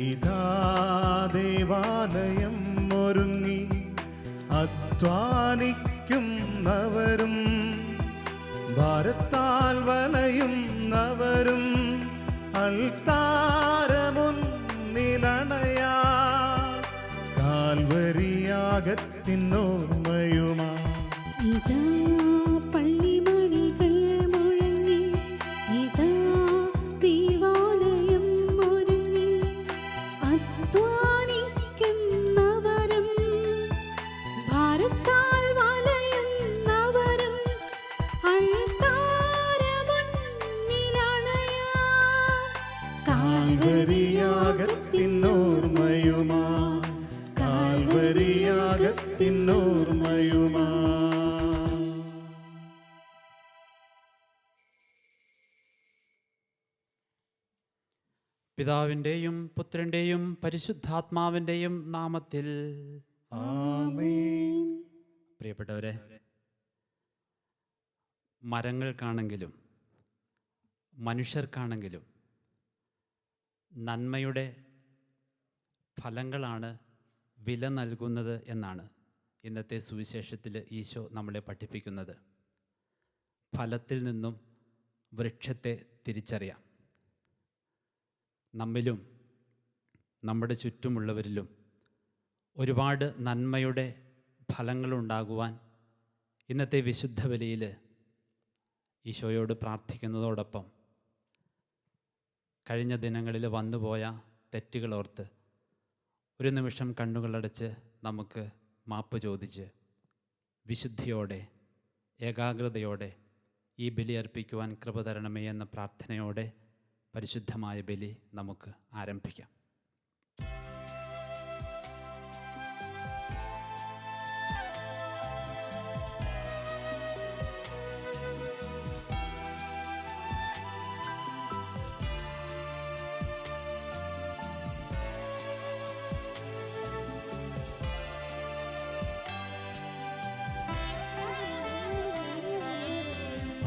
ഇതാ ദേവാലയം ഒരുങ്ങി അധ്വാനിക്കുന്നവരും ഭാരത്താൽ വലയുന്നവരും അൾത്താരമുന്നിലണയാ കാൽവരിയാഗത്തിനോർമ്മയുമാ. ഇതാ പള്ളിമണികൾ മുഴങ്ങി, ഇതാ ദേവാലയം ഒരുങ്ങി അധ്വാനിക്കുന്നവരും ഭാരത്താൽ വലയുന്നവരും അൾത്താരമുന്നിലണയാ കാൽവരിയാഗത്തിനോർമ്മയുമാ, കാൽവരിയാഗത്തിനോർമ്മയുമാ. പിതാവിൻ്റെയും പുത്രൻ്റെയും പരിശുദ്ധാത്മാവിൻ്റെയും നാമത്തിൽ ആമേൻ. പ്രിയപ്പെട്ടവരെ, മരങ്ങൾക്കാണെങ്കിലും മനുഷ്യർക്കാണെങ്കിലും നന്മയുടെ ഫലങ്ങളാണ് വില നൽകുന്നത് എന്നാണ് ഇന്നത്തെ സുവിശേഷത്തിൽ ഈശോ നമ്മളെ പഠിപ്പിക്കുന്നത്. ഫലത്തിൽ നിന്നും വൃക്ഷത്തെ തിരിച്ചറിയാം. നമ്മിലും നമ്മുടെ ചുറ്റുമുള്ളവരിലും ഒരുപാട് നന്മയുടെ ഫലങ്ങളുണ്ടാകുവാൻ ഇന്നത്തെ വിശുദ്ധ ബലിയിൽ ഈശോയോട് പ്രാർത്ഥിക്കുന്നതോടൊപ്പം കഴിഞ്ഞ ദിനങ്ങളിൽ വന്നുപോയ തെറ്റുകളോർത്ത് ഒരു നിമിഷം കണ്ണുകളടച്ച് നമുക്ക് മാപ്പ് ചോദിച്ച് വിശുദ്ധിയോടെ ഏകാഗ്രതയോടെ ഈ ബലി അർപ്പിക്കുവാൻ കൃപ തരണമേ എന്ന പ്രാർത്ഥനയോടെ പരിശുദ്ധമായ ബലി നമുക്ക് ആരംഭിക്കാം.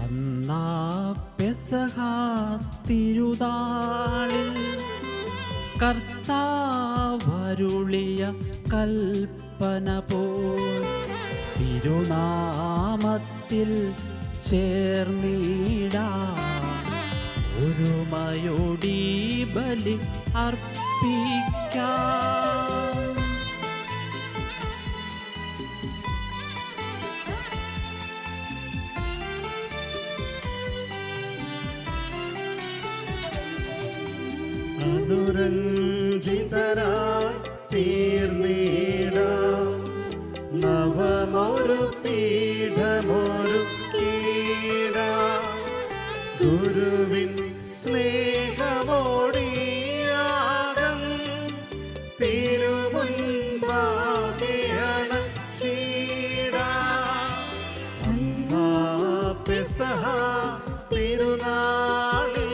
അന്നാ പെസഹ തിരുനാളിൽ കർത്താവരുളിയ കൽപ്പന പോൽ തിരുനാമത്തിൽ ചേർന്നിടാം ഒരുമയോടി ബലി അർപ്പിക്കാം. അനുരഞ്ജിതരായി തീർന്നിടാം നവമൊരു പീഠമൊരുക്കിടാം ഗുരുവിൻ സ്നേഹമോടിയാകം തിരുമുൻപാകെ അണച്ചിടാം. അന്നാ പെസഹ തിരുനാളിൽ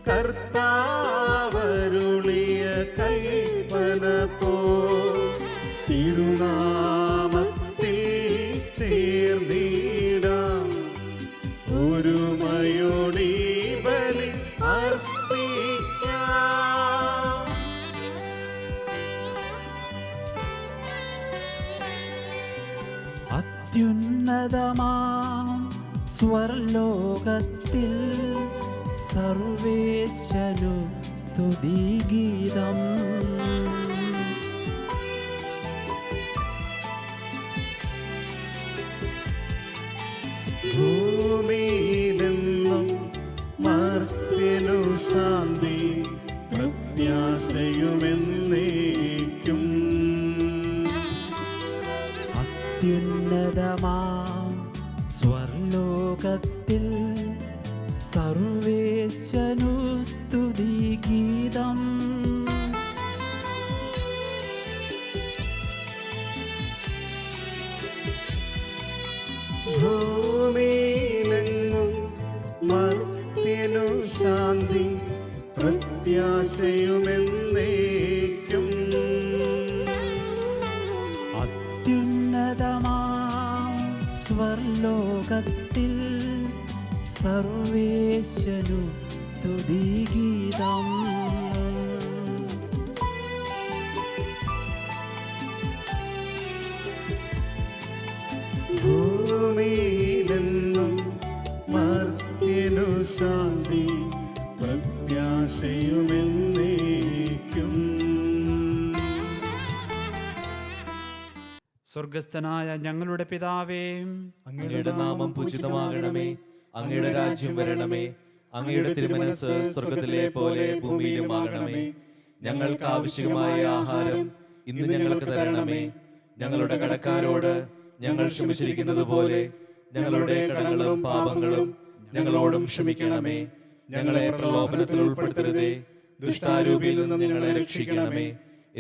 കർത്താവരുളിയ കൽപ്പന പോൽ തിരുനാമത്തിൽ ചേർന്നിടാം ഒരുമയോടി ബലി അർപ്പിക്കാം. അത്യുന്നതമാം സ്വർലോകത്തിൽ സർവേശനു സ്തുതിഗീതം. ഭൂമിയിലെന്നും മർത്യനു ശാന്തി പ്രത്യാശയുമെന്നേക്കും. അത്യുന്നതമാം സ്വർലോകത്തിൽ സർവേശനു സ്തുതിഗീതം. ഭൂമിയിലെങ്ങും മർത്യനു ശാന്തി പ്രത്യാശയുമെന്നേക്കും. അത്യുന്നതമാം സ്വർലോകത്തിൽ സർവേശനു സ്തുതിഗീതം. സ്വർഗസ്ഥനായ ഞങ്ങളുടെ പിതാവേ, അങ്ങയുടെ നാമം പൂജിതമാകണമേ. അങ്ങയുടെ രാജ്യം വരണമേ. അങ്ങയുടെ തിരുമനസ്സ് സ്വർഗത്തിലെ പോലെ ഭൂമിയിലുമാകണമേ. ഞങ്ങൾക്ക് ആവശ്യമായ ആഹാരം ഇന്ന് ഞങ്ങൾക്ക് തരണമേ. ഞങ്ങളുടെ കടക്കാരോട് ഞങ്ങൾ ക്ഷമിച്ചിരിക്കുന്നത് പോലെ ഞങ്ങളുടെ കടങ്ങളും പാപങ്ങളും ഞങ്ങളോടും ക്ഷമിക്കണമേ. ഞങ്ങളെ പ്രലോഭനത്തിൽ ഉൾപ്പെടുത്തരുതേ, ദുഷ്ടാരൂപിയിൽ നിന്നും ഞങ്ങളെ രക്ഷിക്കണമേ.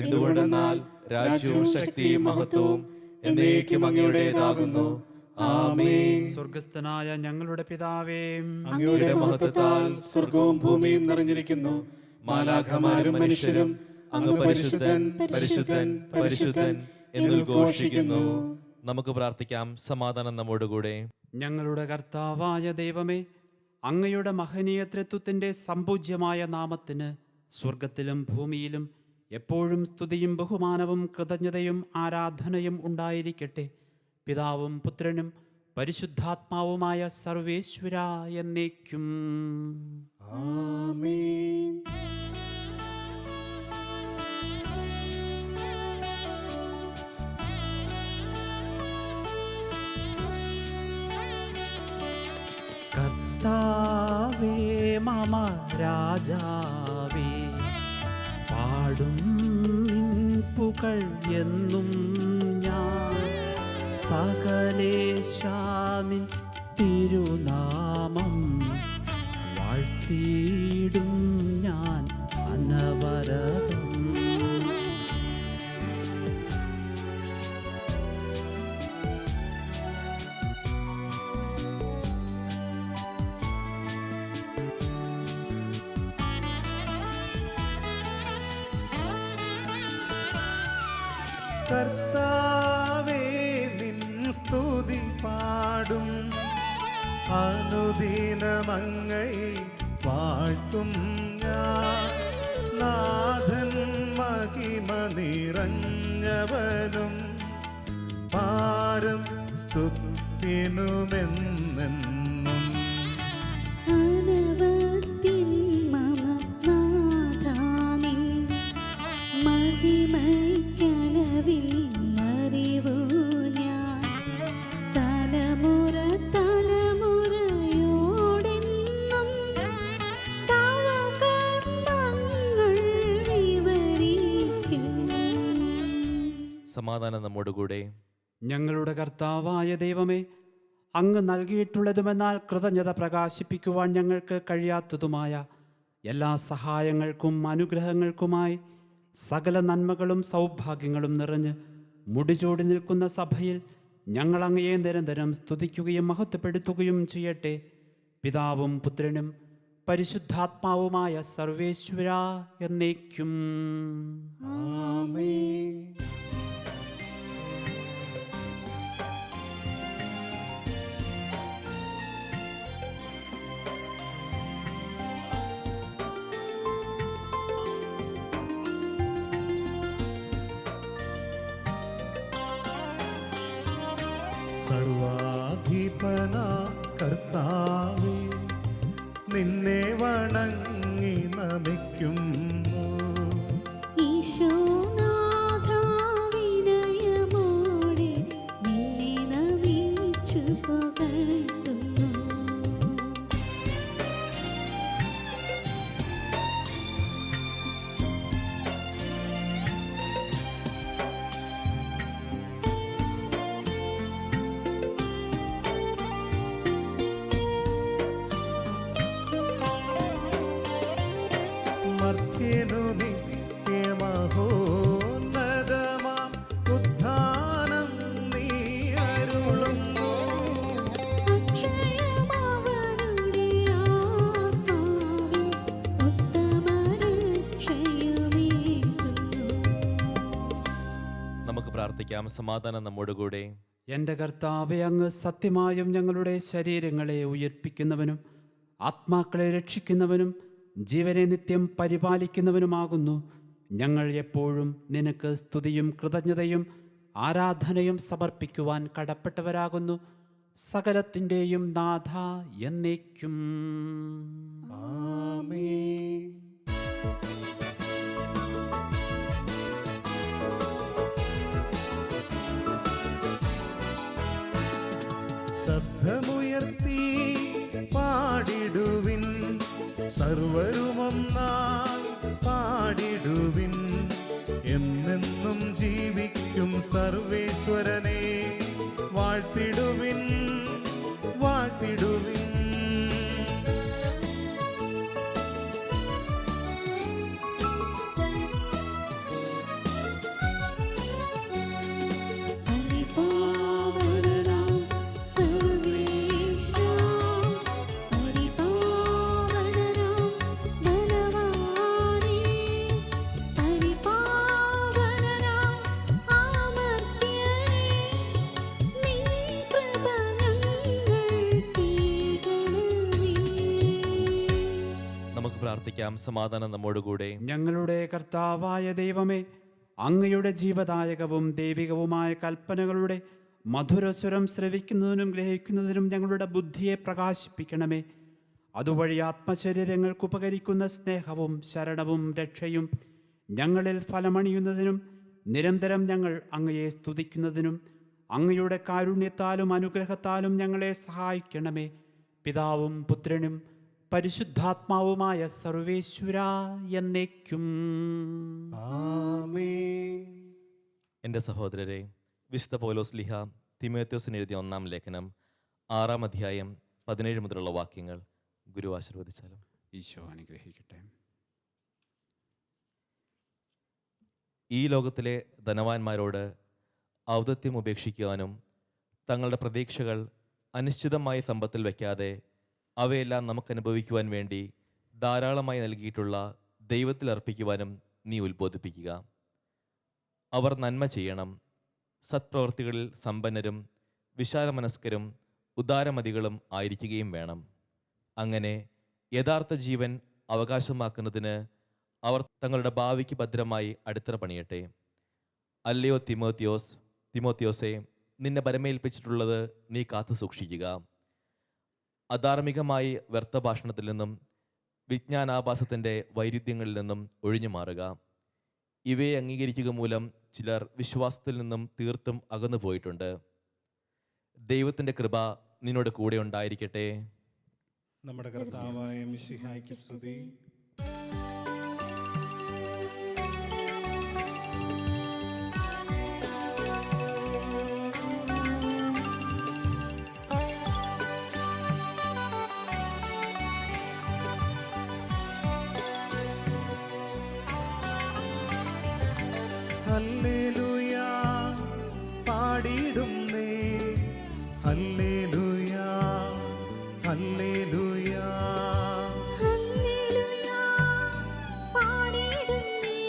എന്തുകൊണ്ടെന്നാൽ രാജ്യവും ശക്തിയും മഹത്വവും എന്നേക്കും അങ്ങയുടേതാകുന്നു. ആമേൻ. സ്വർഗസ്ഥനായ ഞങ്ങളുടെ പിതാവേ, അങ്ങയുടെ മഹത്വത്താൽ സ്വർഗവും ഭൂമിയും നിറഞ്ഞിരിക്കുന്നു. മാലാഖമാരും മനുഷ്യരും അങ്ങ് പരിശുദ്ധൻ പരിശുദ്ധൻ പരിശുദ്ധൻ എന്ന് ഘോഷിക്കുന്നു. നമുക്ക് പ്രാർത്ഥിക്കാം. സമാധാനം നമ്മോടുകൂടെ. ഞങ്ങളുടെ കർത്താവായ ദൈവമേ, അങ്ങയുടെ മഹനീയ ത്രിത്വത്തിൻ്റെ സമ്പൂജ്യമായ നാമത്തിന് സ്വർഗത്തിലും ഭൂമിയിലും എപ്പോഴും സ്തുതിയും ബഹുമാനവും കൃതജ്ഞതയും ആരാധനയും ഉണ്ടായിരിക്കട്ടെ. പിതാവും പുത്രനും പരിശുദ്ധാത്മാവുമായ സർവേശ്വര എന്നേക്കും. ആമേൻ. കർത്താവേ മമ രാജാവേ, പാടും നിൻ പുകൾ എന്നും ഞാൻ. സകലേശാ നിൻ തിരുനാമം വാഴ്ത്തിയിടും ഞാൻ അനവരതം. കർത്താവേ നിൻ സ്തുതി പാടും, അനുദിനമങ്ങയെ വാഴ്ത്തും ഞാൻ. നാഥൻ മഹിമ നിറഞ്ഞവനും പാരം സ്തുതിനുമെന്നെന്നും. അനവദ്യം മമ നാഥാനിൻ മഹിമയ്ക്കളവിൽ അറിവു ഞാൻ. തലമുറ തലമുറയോടെന്നും തവ കർമ്മങ്ങൾ വിവരിക്കും. സമാധാനം നമ്മോടുകൂടെ. ഞങ്ങളുടെ കർത്താവായ ദൈവമേ, അങ്ങ് നൽകിയിട്ടുള്ളതുമെന്നാൽ കൃതജ്ഞത പ്രകാശിപ്പിക്കുവാൻ ഞങ്ങൾക്ക് കഴിയാത്തതുമായ എല്ലാ സഹായങ്ങൾക്കും അനുഗ്രഹങ്ങൾക്കുമായി സകല നന്മകളും സൗഭാഗ്യങ്ങളും നിറഞ്ഞ് മുടിചൂടി നിൽക്കുന്ന സഭയിൽ ഞങ്ങൾ അങ്ങയെ നിരന്തരം സ്തുതിക്കുകയും മഹത്വപ്പെടുത്തുകയും ചെയ്യട്ടെ. പിതാവും പുത്രനും പരിശുദ്ധാത്മാവുമായ സർവേശ്വര എന്നേക്കും. ആമേൻ. സർവാധിപന കർത്താവേ, നിന്നെ വണങ്ങി നമിക്കുന്നു. ഈശോനാഥാ വിനയമോടെ നിന്നെ നമിച്ചു പുകഴ്ത്തുന്നു. മർത്യനു നിത്യമഹോന്നതമാം ഉദ്ധാനം നീ അരുളുന്നു. അക്ഷയമവനുടെ ആത്മാവിൽ ഉത്തമരക്ഷയുമേകുന്നു. നമുക്ക് പ്രാർത്ഥിക്കാം. സമാധാനം നമ്മോടുകൂടെ. എൻ്റെ കർത്താവെ, അങ്ങ് സത്യമായും ഞങ്ങളുടെ ശരീരങ്ങളെ ഉയർപ്പിക്കുന്നവനും ആത്മാക്കളെ രക്ഷിക്കുന്നവനും ജീവനെ നിത്യം പരിപാലിക്കുന്നവനുമാകുന്നു. ഞങ്ങൾ എപ്പോഴും നിനക്ക് സ്തുതിയും കൃതജ്ഞതയും ആരാധനയും സമർപ്പിക്കുവാൻ കടപ്പെട്ടവരാകുന്നു. സകലത്തിൻ്റെയും നാഥ എന്നേക്കും. ആമേൻ. ശബ്ദമുയർത്തി പാടിടുവിൻ, സർവരുമൊന്നായി പാടിടുവിൻ. എന്നെന്നും ജീവിക്കും സർവേശ്വരനെ വാഴ്ത്തിടുവിൻ, വാഴ്ത്തിടുവിൻ. പരിപാവനനാം സർവേശാ, പരിപാവനനാം ബലവാനേ, പരിപാവനനാം അമർത്യനേ, നിൻ കൃപ ഞങ്ങൾക്കേകണമേ. നമുക്ക് പ്രാർത്ഥിക്കാം. സമാധാനം നമ്മോടുകൂടെ. ഞങ്ങളുടെ കർത്താവായ ദൈവമേ, അങ്ങയുടെ ജീവദായകവും ദൈവികവുമായ കൽപ്പനകളുടെ മധുരസ്വരം ശ്രവിക്കുന്നതിനും ഗ്രഹിക്കുന്നതിനും ഞങ്ങളുടെ ബുദ്ധിയെ പ്രകാശിപ്പിക്കണമേ. അതുവഴി ആത്മശരീരങ്ങൾക്ക് ഉപകരിക്കുന്ന സ്നേഹവും ശരണവും രക്ഷയും ഞങ്ങളിൽ ഫലമണിയുന്നതിനും നിരന്തരം ഞങ്ങൾ അങ്ങയെ സ്തുതിക്കുന്നതിനും അങ്ങയുടെ കാരുണ്യത്താലും അനുഗ്രഹത്താലും ഞങ്ങളെ സഹായിക്കണമേ. പിതാവും പുത്രനും പരിശുദ്ധാത്മാവുമായ സർവേശ്വര എന്നേക്കും. ആമേൻ. എൻ്റെ സഹോദരരെ, വിശുദ്ധ പൗലോസ് ലീഹ തിമോഥെയോസിന് എഴുതിയ 1-ാം ലേഖനം 6-ാം അധ്യായം 17 മുതലുള്ള വാക്യങ്ങൾ ഗുരു ആശീർവദിച്ചാലും. ഈശോ അനുഗ്രഹിക്കട്ടെ. ഈ ലോകത്തിലെ ധനവാന്മാരോട് ഔദത്യം ഉപേക്ഷിക്കുവാനും തങ്ങളുടെ പ്രതീക്ഷകൾ അനിശ്ചിതമായ സമ്പത്തിൽ വയ്ക്കാതെ അവയെല്ലാം നമുക്ക് അനുഭവിക്കുവാൻ വേണ്ടി ധാരാളമായി നൽകിയിട്ടുള്ള ദൈവത്തിൽ അർപ്പിക്കുവാനും നീ ഉത്ബോധിപ്പിക്കുക. അവർ നന്മ ചെയ്യണം, സത്പ്രവൃത്തികളിൽ സമ്പന്നരും വിശാലമനസ്കരും ഉദാരമതികളും ആയിരിക്കുകയും വേണം. അങ്ങനെ യഥാർത്ഥ ജീവൻ അവകാശമാക്കുന്നതിന് അവർ തങ്ങളുടെ ഭാവിക്ക് ഭദ്രമായി അടിത്തറ പണിയട്ടെ. അല്ലയോ തിമോത്തിയോസേ, നിന്നെ പരമേൽപ്പിച്ചിട്ടുള്ളത് നീ കാത്തു സൂക്ഷിക്കുക. അധാർമികമായി വ്യർത്ഥ ഭാഷണത്തിൽ നിന്നും വിജ്ഞാനാഭാസത്തിൻ്റെ വൈരുദ്ധ്യങ്ങളിൽ നിന്നും ഒഴിഞ്ഞു മാറുക. ഇവയെ അംഗീകരിക്കുക മൂലം ചിലർ വിശ്വാസത്തിൽ നിന്നും തീർത്തും അകന്നു പോയിട്ടുണ്ട്. ദൈവത്തിൻ്റെ കൃപ നിന്നോട് കൂടെ ഉണ്ടായിരിക്കട്ടെ. നമ്മുടെ കർത്താവായ മിശിഹായ്ക്ക് സ്തുതി. ഹല്ലേലൂയ പാടിടുന്നേ, ഹല്ലേലൂയ ഹല്ലേലൂയ. ഹല്ലേലൂയ പാടിടുന്നേ,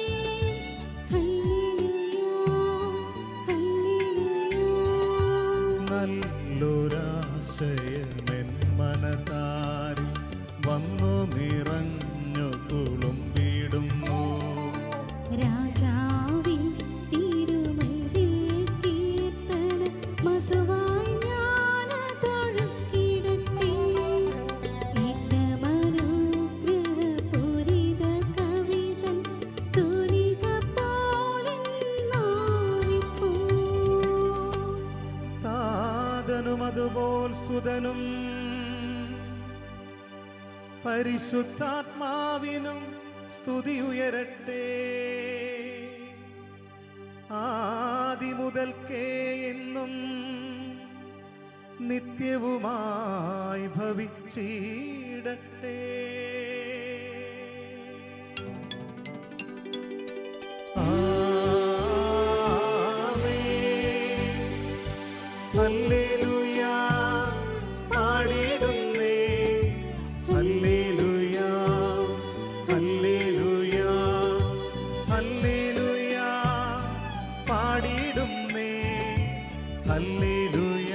ഹല്ലേലൂയ ഹല്ലേലൂയ. നല്ലൊരാശയമെൻ മനതാരിൽ വന്നു നിറഞ്ഞു തുളുമ്പിടുന്നു. രാജാവിൻ തിരുമുൻപിൽ കീർത്തന മധുവായി ഞാനതൊഴുക്കിടട്ടെ. ഏറ്റമനുഗ്രഹപൂരിത കവിതൻ തൂലിക പോലെന്നാവിപ്പോ. താതനും അതുപോൽ സുതനും പരിശുദ്ധാത്മാവിനും സ്തുതി ഉയരട്ടെ. ആദിമുതൽക്കേ എന്നും നിത്യവുമായി ഭവിച്ചിടട്ടെ. ആമേൻ. ഹല്ലേലൂയ പാടിടുന്നേ, ഹല്ലേലൂയ ഹല്ലേലൂയ ഹല്ലേലൂയ പാടിടുന്നേ, ഹല്ലേലൂയ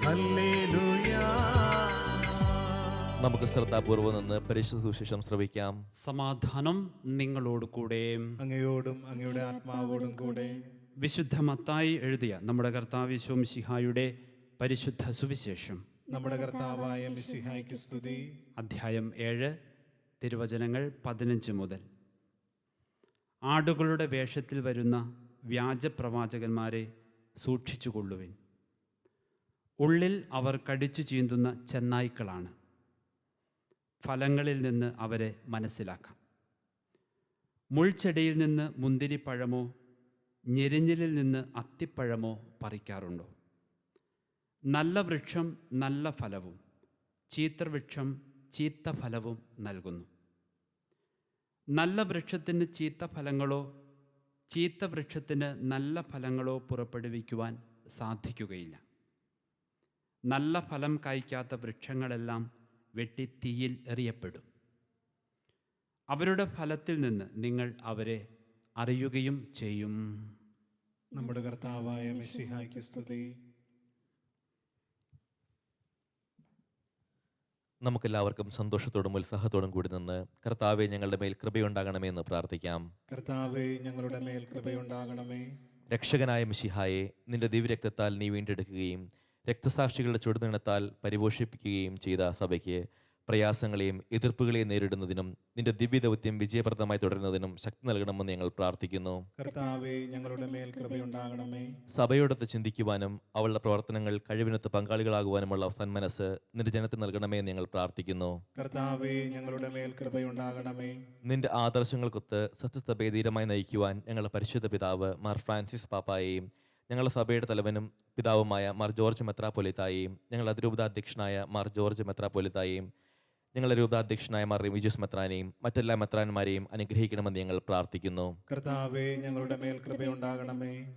ഹല്ലേലൂയ. നമുക്ക് ശ്രദ്ധാപൂർവ്വം നിന്ന് പരിശുദ്ധ സുവിശേഷം ശ്രവിക്കാം. സമാധാനം നിങ്ങളോട് കൂടെ. അങ്ങയോടും അങ്ങയുടെ ആത്മാവോടും കൂടെ. വിശുദ്ധ മത്തായി എഴുതിയ നമ്മുടെ കർത്താവ് യേശു മിശിഹായുടെ പരിശുദ്ധ സുവിശേഷം, നമ്മുടെ കർത്താവായ മിശിഹായ്ക്ക് സ്തുതി. അധ്യായം 7, തിരുവചനങ്ങൾ 15 മുതൽ. ആടുകളുടെ വേഷത്തിൽ വരുന്ന വ്യാജപ്രവാചകന്മാരെ സൂക്ഷിച്ചുകൊള്ളുവിൻ. ഉള്ളിൽ അവർ കടിച്ചു ചീന്തുന്ന ചെന്നായ്ക്കളാണ്. ഫലങ്ങളിൽ നിന്ന് അവരെ മനസ്സിലാക്കാം. മുൾച്ചെടിയിൽ നിന്ന് മുന്തിരിപ്പഴമോ ഞെരിഞ്ഞിലിൽ നിന്ന് അത്തിപ്പഴമോ പറിക്കാറുണ്ടോ? നല്ല വൃക്ഷം നല്ല ഫലവും ചീത്ത വൃക്ഷം ചീത്ത ഫലവും നൽകുന്നു. നല്ല വൃക്ഷത്തിന് ചീത്ത ഫലങ്ങളോ ചീത്ത വൃക്ഷത്തിന് നല്ല ഫലങ്ങളോ പുറപ്പെടുവിക്കുവാൻ സാധിക്കുകയില്ല. നല്ല ഫലം കായ്ക്കാത്ത വൃക്ഷങ്ങളെല്ലാം വെട്ടി തീയിൽ എറിയപ്പെടും. അവരുടെ ഫലത്തിൽ നിന്ന് നിങ്ങൾ അവരെ അറിയുകയും ചെയ്യും. നമ്മുടെ കർത്താവായ മിശിഹായ്ക്ക് സ്തുതി. നമുക്കെല്ലാവർക്കും സന്തോഷത്തോടും ഉത്സാഹത്തോടും കൂടി നിന്ന് കർത്താവെ ഞങ്ങളുടെ മേൽ കൃപയുണ്ടാകണമേ എന്ന് പ്രാർത്ഥിക്കാം. കർത്താവേ, ഞങ്ങളുടെ മേൽ കൃപയുണ്ടാകണമേ. രക്ഷകനായ മിശിഹായെ, നിന്റെ ദിവ്യരക്തത്താൽ നീ വീണ്ടെടുക്കുകയും രക്തസാക്ഷികളുടെ ചുടുനീളത്താൽ പരിപോഷിപ്പിക്കുകയും ചെയ്ത സഭയ്ക്ക് പ്രയാസങ്ങളെയും എതിർപ്പുകളെയും നേരിടുന്നതിനും നിന്റെ ദിവ്യദൗത്യം വിജയപ്രദമായി തുടരുന്നതിനും ശക്തി നൽകണമെന്ന് ഞങ്ങൾ പ്രാർത്ഥിക്കുന്നു. കർത്താവേ, ഞങ്ങളുടെ മേൽ കൃപയുണ്ടാകണമേ. സഭയോടൊത്ത് ചിന്തിക്കുവാനും അവളുടെ പ്രവർത്തനങ്ങൾ കഴിവിനൊത്ത് പങ്കാളികളാകുവാനുമുള്ള സന്മനസ് നിന്റെ ജനത്തിന് നൽകണമേ എന്ന് ഞങ്ങൾ പ്രാർത്ഥിക്കുന്നു. കർത്താവേ, ഞങ്ങളുടെ മേൽ കൃപയുണ്ടാകണമേ. നിന്റെ ആദർശങ്ങൾക്കൊത്ത് സത്യസഭയെ ധീരമായി നയിക്കുവാൻ ഞങ്ങളുടെ പരിശുദ്ധ പിതാവ് മാർ ഫ്രാൻസിസ് പാപ്പായെയും ഞങ്ങളുടെ സഭയുടെ തലവനും പിതാവുമായ മാർ ജോർജ് മെത്രാപ്പൊലീത്തായെയും ഞങ്ങളുടെ അതിരൂപതാധ്യക്ഷനായ മാർ ജോർജ് മെത്രാപ്പൊലീത്തായെയും ഞങ്ങളുടെ രൂപതാധ്യക്ഷനായ മാർ റിമിജിയസ് മെത്രാനെയും മറ്റെല്ലാ മെത്രാന്മാരെയും അനുഗ്രഹിക്കണമെന്ന് ഞങ്ങൾ പ്രാർത്ഥിക്കുന്നു. കർത്താവേ, ഞങ്ങളുടെ മേൽ കൃപയുണ്ടാകണമേ.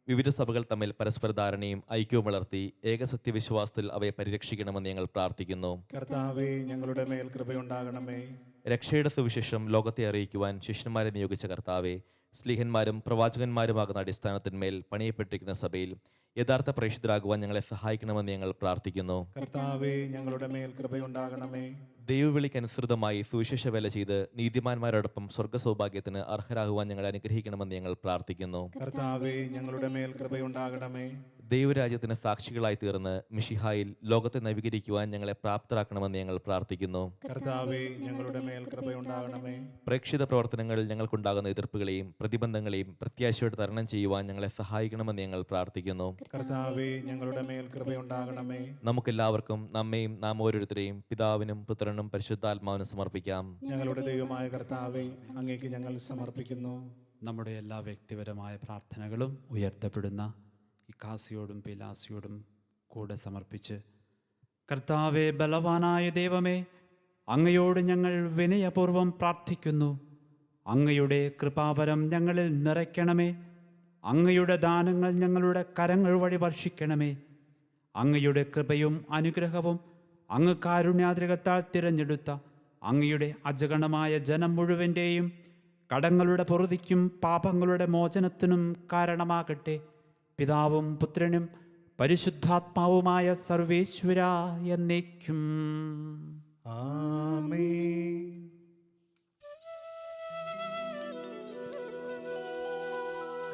വിവിധ സഭകൾ തമ്മിൽ പരസ്പര ധാരണയും ഐക്യവും വളർത്തി ഏകസത്യവിശ്വാസത്തിൽ അവയെ പരിരക്ഷിക്കണമെന്ന് ഞങ്ങൾ പ്രാർത്ഥിക്കുന്നു. കർത്താവേ, ഞങ്ങളുടെ മേൽ കൃപയുണ്ടാകണമേ. രക്ഷയുടെ സുവിശേഷം ലോകത്തെ അറിയിക്കുവാൻ ശിഷ്യന്മാരെ നിയോഗിച്ച കർത്താവെ, സ്ലീഹന്മാരും പ്രവാചകന്മാരുമാകുന്ന അടിസ്ഥാനത്തിന്മേൽ പണിയപ്പെട്ടിരിക്കുന്ന സഭയിൽ യഥാർത്ഥ പ്രേക്ഷിതരാകുവാൻ ഞങ്ങളെ സഹായിക്കണമെന്ന് ഞങ്ങൾ പ്രാർത്ഥിക്കുന്നു. കർത്താവേ, ഞങ്ങളുടെ മേൽ കൃപയുണ്ടാകണമേ. ദൈവവിളിക്കനുസൃതമായി സുവിശേഷ വേല ചെയ്ത് നീതിമാന്മാരോടൊപ്പം സ്വർഗ്ഗ സൗഭാഗ്യത്തിന് അർഹരാകുവാൻ ഞങ്ങളെ അനുഗ്രഹിക്കണമെന്ന് ഞങ്ങൾ പ്രാർത്ഥിക്കുന്നു. കർത്താവേ, ഞങ്ങളുടെ മേൽ കൃപയുണ്ടാകണമേ. ദൈവരാജ്യത്തിന് സാക്ഷികളായി തീർന്ന് മിശിഹായിൽ ലോകത്തെ നവീകരിക്കുവാൻ ഞങ്ങളെ പ്രാപ്തരാക്കണമെന്ന് ഞങ്ങൾ പ്രാർത്ഥിക്കുന്നു. കർത്താവേ, ഞങ്ങളുടെ മേൽ കൃപയുണ്ടാകണമേ. പ്രേക്ഷിത പ്രവർത്തനങ്ങളിൽ ഞങ്ങൾക്കുണ്ടാകുന്ന എതിർപ്പുകളെയും പ്രതിബന്ധങ്ങളെയും പ്രത്യാശയോടെ തരണം ചെയ്യുവാൻ ഞങ്ങളെ സഹായിക്കണമെന്ന് ഞങ്ങൾ പ്രാർത്ഥിക്കുന്നു. കർത്താവേ, ഞങ്ങളുടെ മേൽ കൃപയുണ്ടാകണമേ. നമുക്കെല്ലാവർക്കും നമ്മെയും നാം ഓരോരുത്തരെയും പിതാവിനും പുത്രനും പരിശുദ്ധാത്മാവിനും സമർപ്പിക്കാം. ഞങ്ങളുടെ ദൈവമായ കർത്താവേ, അങ്ങേക്ക് ഞങ്ങൾ സമർപ്പിക്കുന്നു. നമ്മുടെ എല്ലാ വ്യക്തിപരമായ പ്രാർത്ഥനകളും ഉയർത്തപ്പെടുന്ന ഇക്കാസിയോടും പിലാസിയോടും കൂടെ സമർപ്പിച്ച്, കർത്താവേ, ബലവാനായ ദൈവമേ, അങ്ങയോട് ഞങ്ങൾ വിനയപൂർവം പ്രാർത്ഥിക്കുന്നു. അങ്ങയുടെ കൃപാവരം ഞങ്ങളിൽ നിറയ്ക്കണമേ. അങ്ങയുടെ ദാനങ്ങൾ ഞങ്ങളുടെ കരങ്ങൾ വഴി വർഷിക്കണമേ. അങ്ങയുടെ കൃപയും അനുഗ്രഹവും അങ്ങ് കാരുണ്യാദ്രികത്താൽ തിരഞ്ഞെടുത്ത അങ്ങയുടെ അജഗണമായ ജനം മുഴുവൻ്റെയും കടങ്ങളുടെ പൊറുതിക്കും പാപങ്ങളുടെ മോചനത്തിനും കാരണമാകട്ടെ. പിതാവും പുത്രനും പരിശുദ്ധാത്മാവുമായ സർവേശ്വര എന്നേക്കും. ആമേൻ.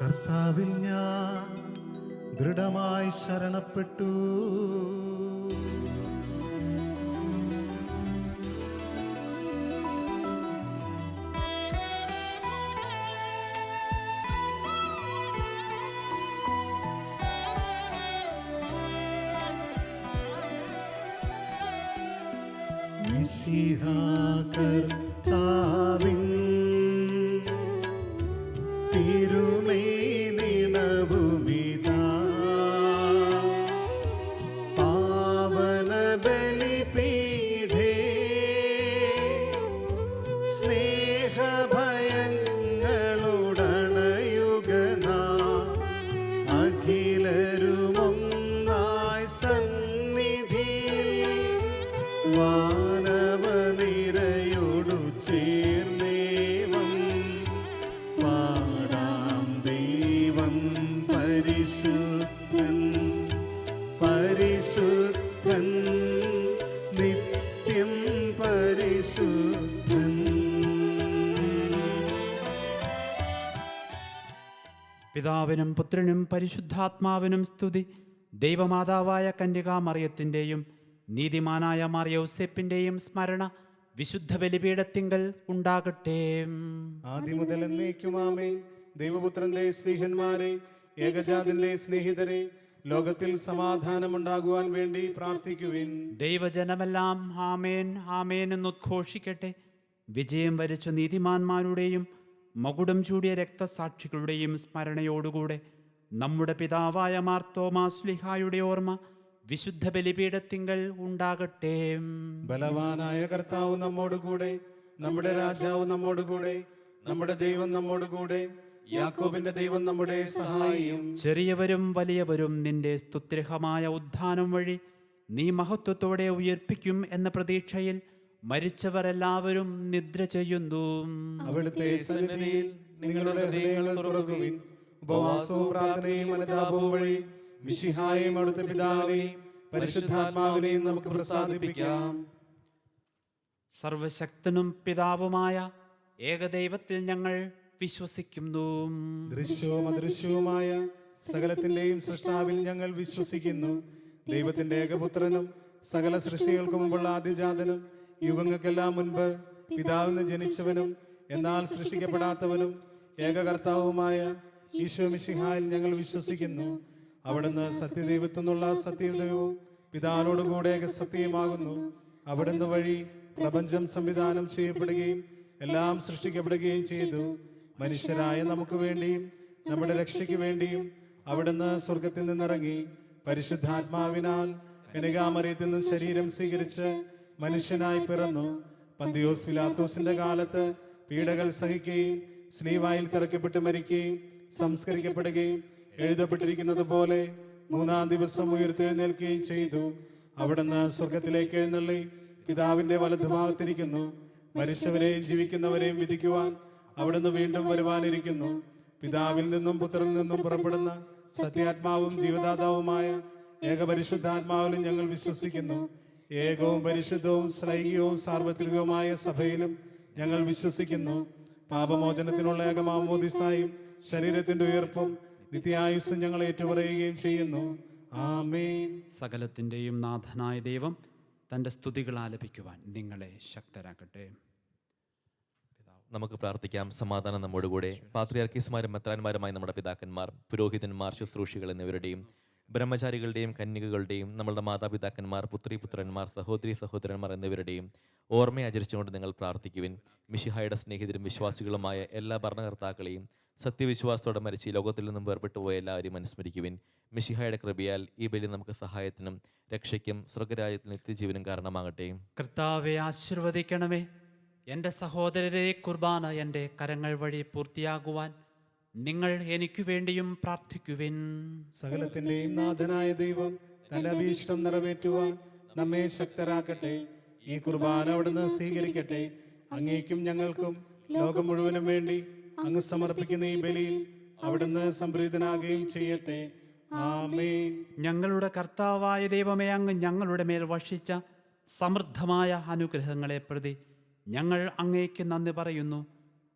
കർത്താവിൽ ഞാൻ ദൃഢമായി ശരണപ്പെട്ടു. മിശിഹാ കർത്താവിൻ തിരുമേനിണവുമിതാ പാവന ബലിപീഠേ സ്നേഹഭയങ്ങളുടണയുഗനാ അഖിലരുമൊന്നായി സന്നിധിയിൽ വാനവനിരയോടു ചേർന്നേവം പാടാം. ദൈവം പരിശുദ്ധൻ, പരിശുദ്ധൻ, നിത്യം പരിശുദ്ധൻ. പിതാവിനും പുത്രനും പരിശുദ്ധാത്മാവിനും സ്തുതി. ദൈവമാതാവായ കന്യകാമറിയത്തിൻ്റെയും നീതിമാനായ മാർ യൗസേപ്പിൻ്റെയും സ്മരണ വിശുദ്ധ ബലിപീഠത്തിങ്കൽ ഉണ്ടാകട്ടെ. ആദ്യം മുതൽ എന്നേക്കും ആമേൻ. ദൈവപുത്രന്റെ സ്നേഹന്മാരെ, ഏകജാതന്റെ സ്നേഹിതരെ, ലോകത്തിൽ സമാധാനമുണ്ടാകുവാൻ വേണ്ടി പ്രാർത്ഥിക്കുവിൻ. ദൈവജനമെല്ലാം ആമേൻ ആമേൻ എന്നുദ്ഘോഷിക്കട്ടെ. വിജയം വരിച്ച നീതിമാന്മാരുടെയും മകുടം ചൂടിയ രക്തസാക്ഷികളുടെയും സ്മരണയോടുകൂടെ നമ്മുടെ പിതാവായ മാർത്തോമാസ്ലിഹായുടെ ഓർമ്മ വിശുദ്ധ ബലിപീഠത്തിങ്കൽ ഉണ്ടാകട്ടെ. ബലവാനായ കർത്താവ് നമ്മോടുകൂടെ, നമ്മുടെ രാജാവ് നമ്മോടുകൂടെ, നമ്മുടെ ദൈവം നമ്മോടുകൂടെ, യാക്കോബിന്റെ ദൈവം നമ്മുടെ സഹായിയും. ചെറിയവരും വലിയവരും നിന്റെ സ്തുത്യർഹമായ ഉദ്ധാനം വഴി നീ മഹത്വത്തോടെ ഉയർപ്പിക്കും എന്ന പ്രതീക്ഷയിൽ മരിച്ചവർ എല്ലാവരും നിദ്ര ചെയ്യുന്നു. അവിടുത്തെ സന്നിധിയിൽ നിങ്ങളുടെ ഹൃദയങ്ങൾ തുറക്കുവിൻ. ഉപവാസവും പ്രാർത്ഥനയും അനുതാപവും വഴി മിശിഹായെയും അവിടുത്തെ പിതാവിനെയും പരിശുദ്ധാത്മാവിനെയും നമുക്ക് പ്രസാദിപ്പിക്കാം. സർവശക്തനും പിതാവുമായ ഏകദൈവത്തിൽ ഞങ്ങൾ വിശ്വസിക്കുന്നു. ദൃശ്യവും അദൃശ്യവുമായ സകലത്തിന്റെയും സൃഷ്ടാവിൽ ഞങ്ങൾ വിശ്വസിക്കുന്നു. ദൈവത്തിന്റെ ഏകപുത്രനും സകല സൃഷ്ടികൾക്ക് മുമ്പുള്ള ആദ്യജാതനും യുഗങ്ങൾക്കെല്ലാം മുൻപ് പിതാവിന് ജനിച്ചവനും എന്നാൽ സൃഷ്ടിക്കപ്പെടാത്തവനും ഏകകർത്താവുമായ ഈശോ മിശിഹായിൽ ഞങ്ങൾ വിശ്വസിക്കുന്നു. അവിടുന്ന് സത്യദൈവത്തിനുള്ള സത്യദൈവവും പിതാവിനോടുകൂടെ സത്യമാകുന്നു. അവിടുന്ന് വഴി പ്രപഞ്ചം സംവിധാനം ചെയ്യപ്പെടുകയും എല്ലാം സൃഷ്ടിക്കപ്പെടുകയും ചെയ്തു. മനുഷ്യരായ നമുക്ക് വേണ്ടിയും നമ്മുടെ രക്ഷയ്ക്ക് വേണ്ടിയും അവിടുന്ന് സ്വർഗത്തിൽ നിന്നിറങ്ങി പരിശുദ്ധാത്മാവിനാൽ കന്യകാമറിയത്തിൽ നിന്നും ശരീരം സ്വീകരിച്ച് മനുഷ്യനായി പിറന്നു. പന്തിയോസ് പിലാത്തോസിന്റെ കാലത്ത് പീഡകൾ സഹിക്കുകയും സ്ലീവായിൽ തറയ്ക്കപ്പെട്ട് മരിക്കുകയും സംസ്കരിക്കപ്പെടുകയും എഴുതപ്പെട്ടിരിക്കുന്നത് പോലെ മൂന്നാം ദിവസം ഉയർത്തെഴുന്നേൽക്കുകയും ചെയ്തു. അവിടുന്ന് സ്വർഗത്തിലേക്ക് എഴുന്നള്ളി പിതാവിന്റെ വലതുഭാഗത്തിരിക്കുന്നു. മരിച്ചവരെയും ജീവിക്കുന്നവരെയും വിധിക്കുവാൻ അവിടുന്ന് വീണ്ടും വരുവാനിരിക്കുന്നു. പിതാവിൽ നിന്നും പുത്രനിൽ നിന്നും പുറപ്പെടുന്ന സത്യാത്മാവും ജീവദാതാവുമായ ഏകപരിശുദ്ധാത്മാവിലും ഞങ്ങൾ വിശ്വസിക്കുന്നു. ഏകവും പരിശുദ്ധവും ശ്ലൈകികവും സാർവത്രികവുമായ സഭയിലും ഞങ്ങൾ വിശ്വസിക്കുന്നു. പാപമോചനത്തിനുള്ള ഏകമാമോദിസായും ശരീരത്തിന്റെ ഉയർപ്പും നിത്യായുസ്സും ഞങ്ങൾ ഏറ്റുപറയുകയും ചെയ്യുന്നു. ആമേൻ. സകലത്തിൻ്റെയും നാഥനായ ദൈവം തൻ്റെ സ്തുതികൾ ആലപിക്കുവാൻ നിങ്ങളെ ശക്തരാക്കട്ടെ. നമുക്ക് പ്രാർത്ഥിക്കാം. സമാധാനം നമ്മോടുകൂടെ. പാത്രിയാർക്കീസ്മാരും മെത്രാന്മാരുമായി നമ്മുടെ പിതാക്കന്മാർ, പുരോഹിതന്മാർ, ശുശ്രൂഷികൾ എന്നിവരുടെയും ബ്രഹ്മചാരികളുടെയും കന്യകകളുടെയും നമ്മളുടെ മാതാപിതാക്കന്മാർ, പുത്രിപുത്രന്മാർ, സഹോദരി സഹോദരന്മാർ എന്നിവരുടെയും ഓർമ്മയെ ആചരിച്ചുകൊണ്ട് നിങ്ങൾ പ്രാർത്ഥിക്കുവിൻ. മിശിഹായുടെ സ്നേഹിതരും വിശ്വാസികളുമായ എല്ലാ ഭരണകർത്താക്കളെയും സത്യവിശ്വാസത്തോടെ മരിച്ച് ഈ ലോകത്തിൽ നിന്നും വേർപെട്ടു പോയ എല്ലാവരെയും അനുസ്മരിക്കുവിൻ. മിശിഹായുടെ കൃപയാൽ ഈ ബലി നമുക്ക് സഹായത്തിനും രക്ഷയ്ക്കും സ്വർഗരാജ്യത്തിൽ നിത്യജീവനും കാരണമാകട്ടെ. കർത്താവെ ആശീർവദിക്കണമേ. എൻ്റെ സഹോദരരെ, കുർബാന എൻ്റെ കരങ്ങൾ വഴി പൂർത്തിയാകുവാൻ നിങ്ങൾ എനിക്ക് വേണ്ടിയും പ്രാർത്ഥിക്കുവിൻ. സകലത്തിന്റെയും നാഥനായ ദൈവം തന്റെ അഭീഷ്ടം നിറവേറ്റുവാൻ നമ്മെ ശക്തരാക്കട്ടെ. ഈ കുർബാന അവിടുന്ന് സ്വീകരിക്കട്ടെ. അങ്ങേക്കും ഞങ്ങൾക്കും ലോകം മുഴുവനും വേണ്ടി അങ്ങ് സമർപ്പിക്കുന്ന ഈ ബലിയിൽ അവിടുന്ന് സംപ്രീതനാകുകയും ചെയ്യട്ടെ. ആമേൻ. ഞങ്ങളുടെ കർത്താവായ ദൈവമേ, അങ്ങ് ഞങ്ങളുടെ മേൽ വർഷിച്ച സമൃദ്ധമായ അനുഗ്രഹങ്ങളെ പ്രതി ഞങ്ങൾ അങ്ങേക്ക് നന്ദി പറയുന്നു.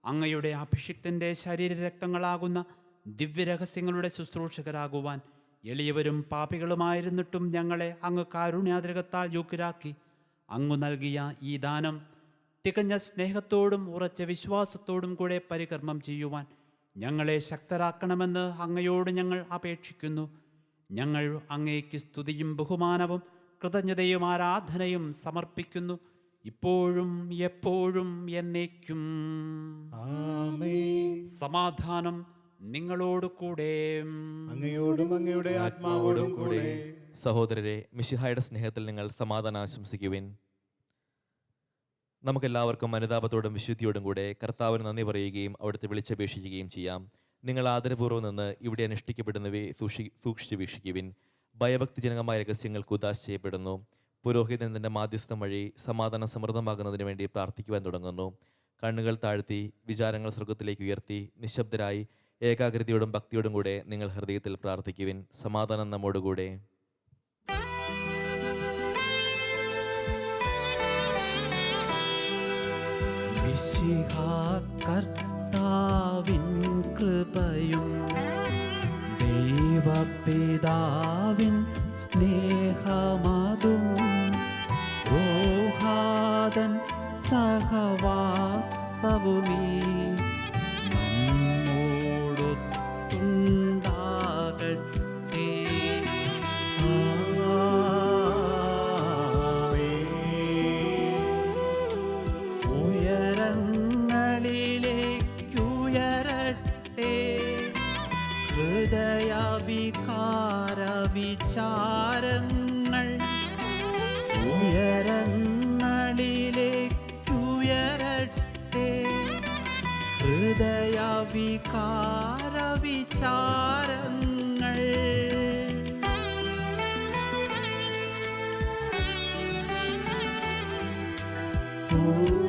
അങ്ങയുടെ അഭിഷിക്തൻ്റെ ശരീരരക്തങ്ങളാകുന്ന ദിവ്യരഹസ്യങ്ങളുടെ ശുശ്രൂഷകരാകുവാൻ എളിയവരും പാപികളുമായിരുന്നിട്ടും ഞങ്ങളെ അങ്ങ് കാരുണ്യാതിരകത്താൽ യോഗ്യരാക്കി. അങ്ങ് നൽകിയ ഈ ദാനം തികഞ്ഞ സ്നേഹത്തോടും ഉറച്ച വിശ്വാസത്തോടും കൂടെ പരികർമ്മം ചെയ്യുവാൻ ഞങ്ങളെ ശക്തരാക്കണമെന്ന് അങ്ങയോട് ഞങ്ങൾ അപേക്ഷിക്കുന്നു. ഞങ്ങൾ അങ്ങേക്ക് സ്തുതിയും ബഹുമാനവും കൃതജ്ഞതയും ആരാധനയും സമർപ്പിക്കുന്നു, ഇപ്പോഴും എപ്പോഴും എന്നേക്കും. ആമേൻ. സമാധാനം നിങ്ങളോട് കൂടെ. അങ്ങയോടും അങ്ങയുടെ ആത്മാവോടും കൂടെ. സഹോദരരെ, മിശിഹായുടെ സ്നേഹത്തിൽ നിങ്ങൾ സമാധാനം ആശംസിക്കുവിൻ. നമുക്കെല്ലാവർക്കും അനുതാപത്തോടും വിശുദ്ധിയോടും കൂടെ കർത്താവിന് നന്ദി പറയുകയും അവിടുത്തെ വിളിച്ചപേക്ഷിക്കുകയും ചെയ്യാം. നിങ്ങൾ ആദരപൂർവ്വം നിന്ന് ഇവിടെ അനുഷ്ഠിക്കപ്പെടുന്നവയെ സൂക്ഷിച്ച് വീക്ഷിക്കുവിൻ. ഭയഭക്തിജനകമായ രഹസ്യങ്ങൾക്ക് ഉദാശ ചെയ്യപ്പെടുന്നു. പുരോഹിതൻ തന്റെ മാധ്യസ്ഥം വഴി സമാധാനം സമൃദ്ധമാകുന്നതിന് വേണ്ടി പ്രാർത്ഥിക്കുവാൻ തുടങ്ങുന്നു. കണ്ണുകൾ താഴ്ത്തി വിചാരങ്ങൾ സ്വർഗത്തിലേക്ക് ഉയർത്തി നിശബ്ദരായി ഏകാഗ്രതയോടും ഭക്തിയോടും കൂടെ നിങ്ങൾ ഹൃദയത്തിൽ പ്രാർത്ഥിക്കുവിൻ. സമാധാനം നമ്മോടുകൂടെ. കർത്താവിൻ കൃപയും ദൈവപിതാവിൻ സ്നേഹമതും റോഹാദൻ സഹവാസവുമീ നമ്മോടൊത്തുണ്ടാകട്ടെ. ഹൃദയവികാര വിചാരങ്ങൾ ഉയരങ്ങളിലേക്കുയരട്ടെ. ഹൃദയവികാര വിചാരങ്ങൾ പൂർവപിതാവാം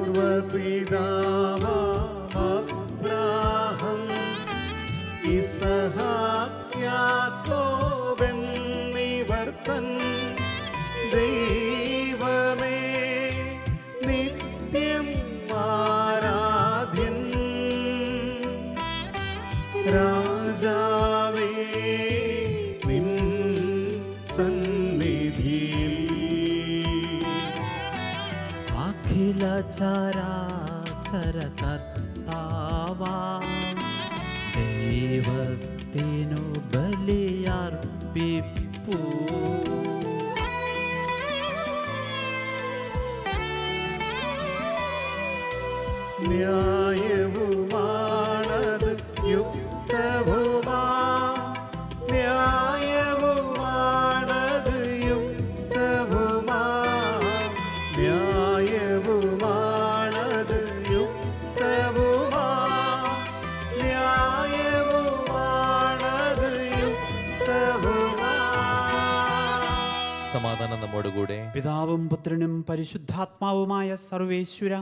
ഇസഹാക്യാക്കോബെന്നിവർ തൻ ദൈവമേ നിത്യം ആരാധ്യൻ. രാജാവേ നിൻ സന്നിധിയിൽ അഖില ചരാചര കർത്താവാം ദൈവത്തിനു ബലിയർപ്പിപ്പൂ. ന്യായവുമാണത് യുക്തവുമാ, ന്യായവുമാണത് യുക്തവുമാ, ന്യായവുമാണത് യുക്തവുമാ, ന്യായവുമാണത് യുക്തവുമാ. സമാധാനം നമ്മോടുകൂടെ. പിതാവും പുത്രനും പരിശുദ്ധാത്മാവുമായ സർവേശ്വര,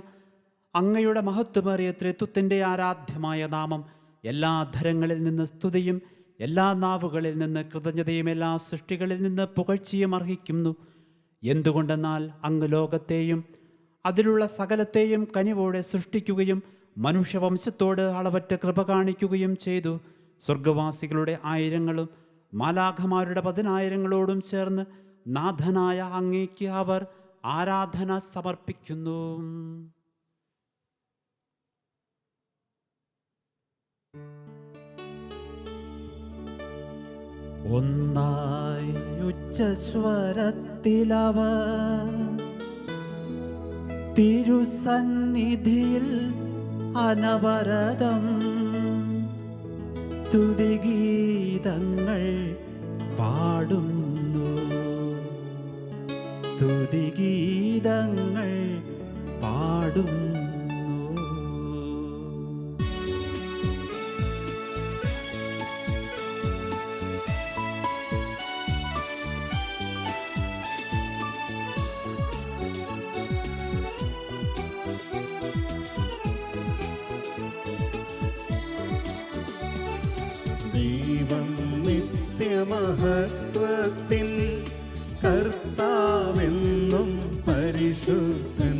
അങ്ങയുടെ മഹത്വമേറിയ ത്രിത്വത്തിൻ്റെ ആരാധ്യമായ നാമം എല്ലാ ധരങ്ങളിൽ നിന്ന് സ്തുതിയും എല്ലാ നാവുകളിൽ നിന്ന് കൃതജ്ഞതയും എല്ലാ സൃഷ്ടികളിൽ നിന്ന് പുകഴ്ചയും അർഹിക്കുന്നു. എന്തുകൊണ്ടെന്നാൽ അങ്ങ് ലോകത്തെയും അതിലുള്ള സകലത്തെയും കനിവോടെ സൃഷ്ടിക്കുകയും മനുഷ്യവംശത്തോട് അളവറ്റ കൃപ കാണിക്കുകയും ചെയ്തു. സ്വർഗവാസികളുടെ ആയിരങ്ങളും മാലാഖമാരുടെ 10,000-ങ്ങളോടും ചേർന്ന് നാഥനായ അങ്ങേക്ക് അവർ ആരാധന സമർപ്പിക്കുന്നു. ഒന്നായി ഉച്ചസ്വരത്തിലവർ തിരുസന്നിധിയിൽ അനവരതം സ്തുതിഗീതങ്ങൾ പാടുന്നു. സ്തുതിഗീതങ്ങൾ പാടുന്നു. ദൈവം നിത്യമഹത്വത്തിൻ കർത്താവെന്നും പരിശുദ്ധൻ,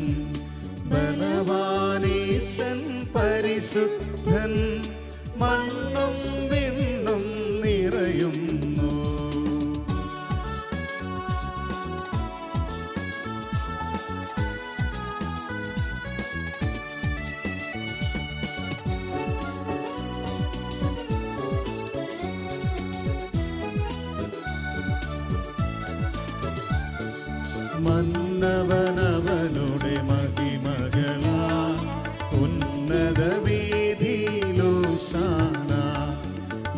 ബലവാനീശൻ പരിശുദ്ധൻ, മണ്ണും വിണ്ണും നിറയുന്നു. മന്നവനവനുടെ മഹിമകളാ ഉന്നത വീഥിയിലോശാന,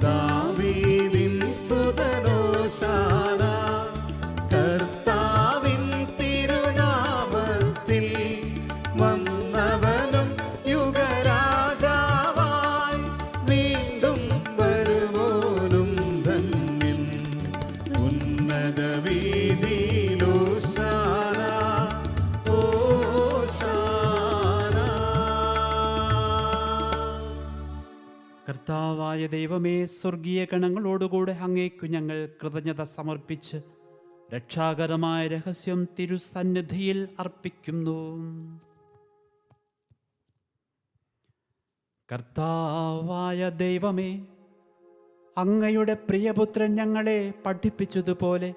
ദാവീദിൻ സുതനോശാന. കർത്താവിൻ തിരുനാമത്തിൽ വന്നവനും യുഗരാജാവായി വീണ്ടും വരുവോനും ധന്യൻ. ഉന്നത വീഥിയിലോശാന, ഓശാന. കർത്താവായ ദൈവമേ, സ്വർഗീയ ഗണങ്ങളോടുകൂടെ അങ്ങേക്കു ഞങ്ങൾ കൃതജ്ഞത സമർപ്പിച്ച് രക്ഷാകരമായ രഹസ്യം തിരുസന്നിധിയിൽ അർപ്പിക്കുന്നു. കർത്താവായ ദൈവമേ, അങ്ങയുടെ പ്രിയപുത്രൻ ഞങ്ങളെ പഠിപ്പിച്ചതുപോലെ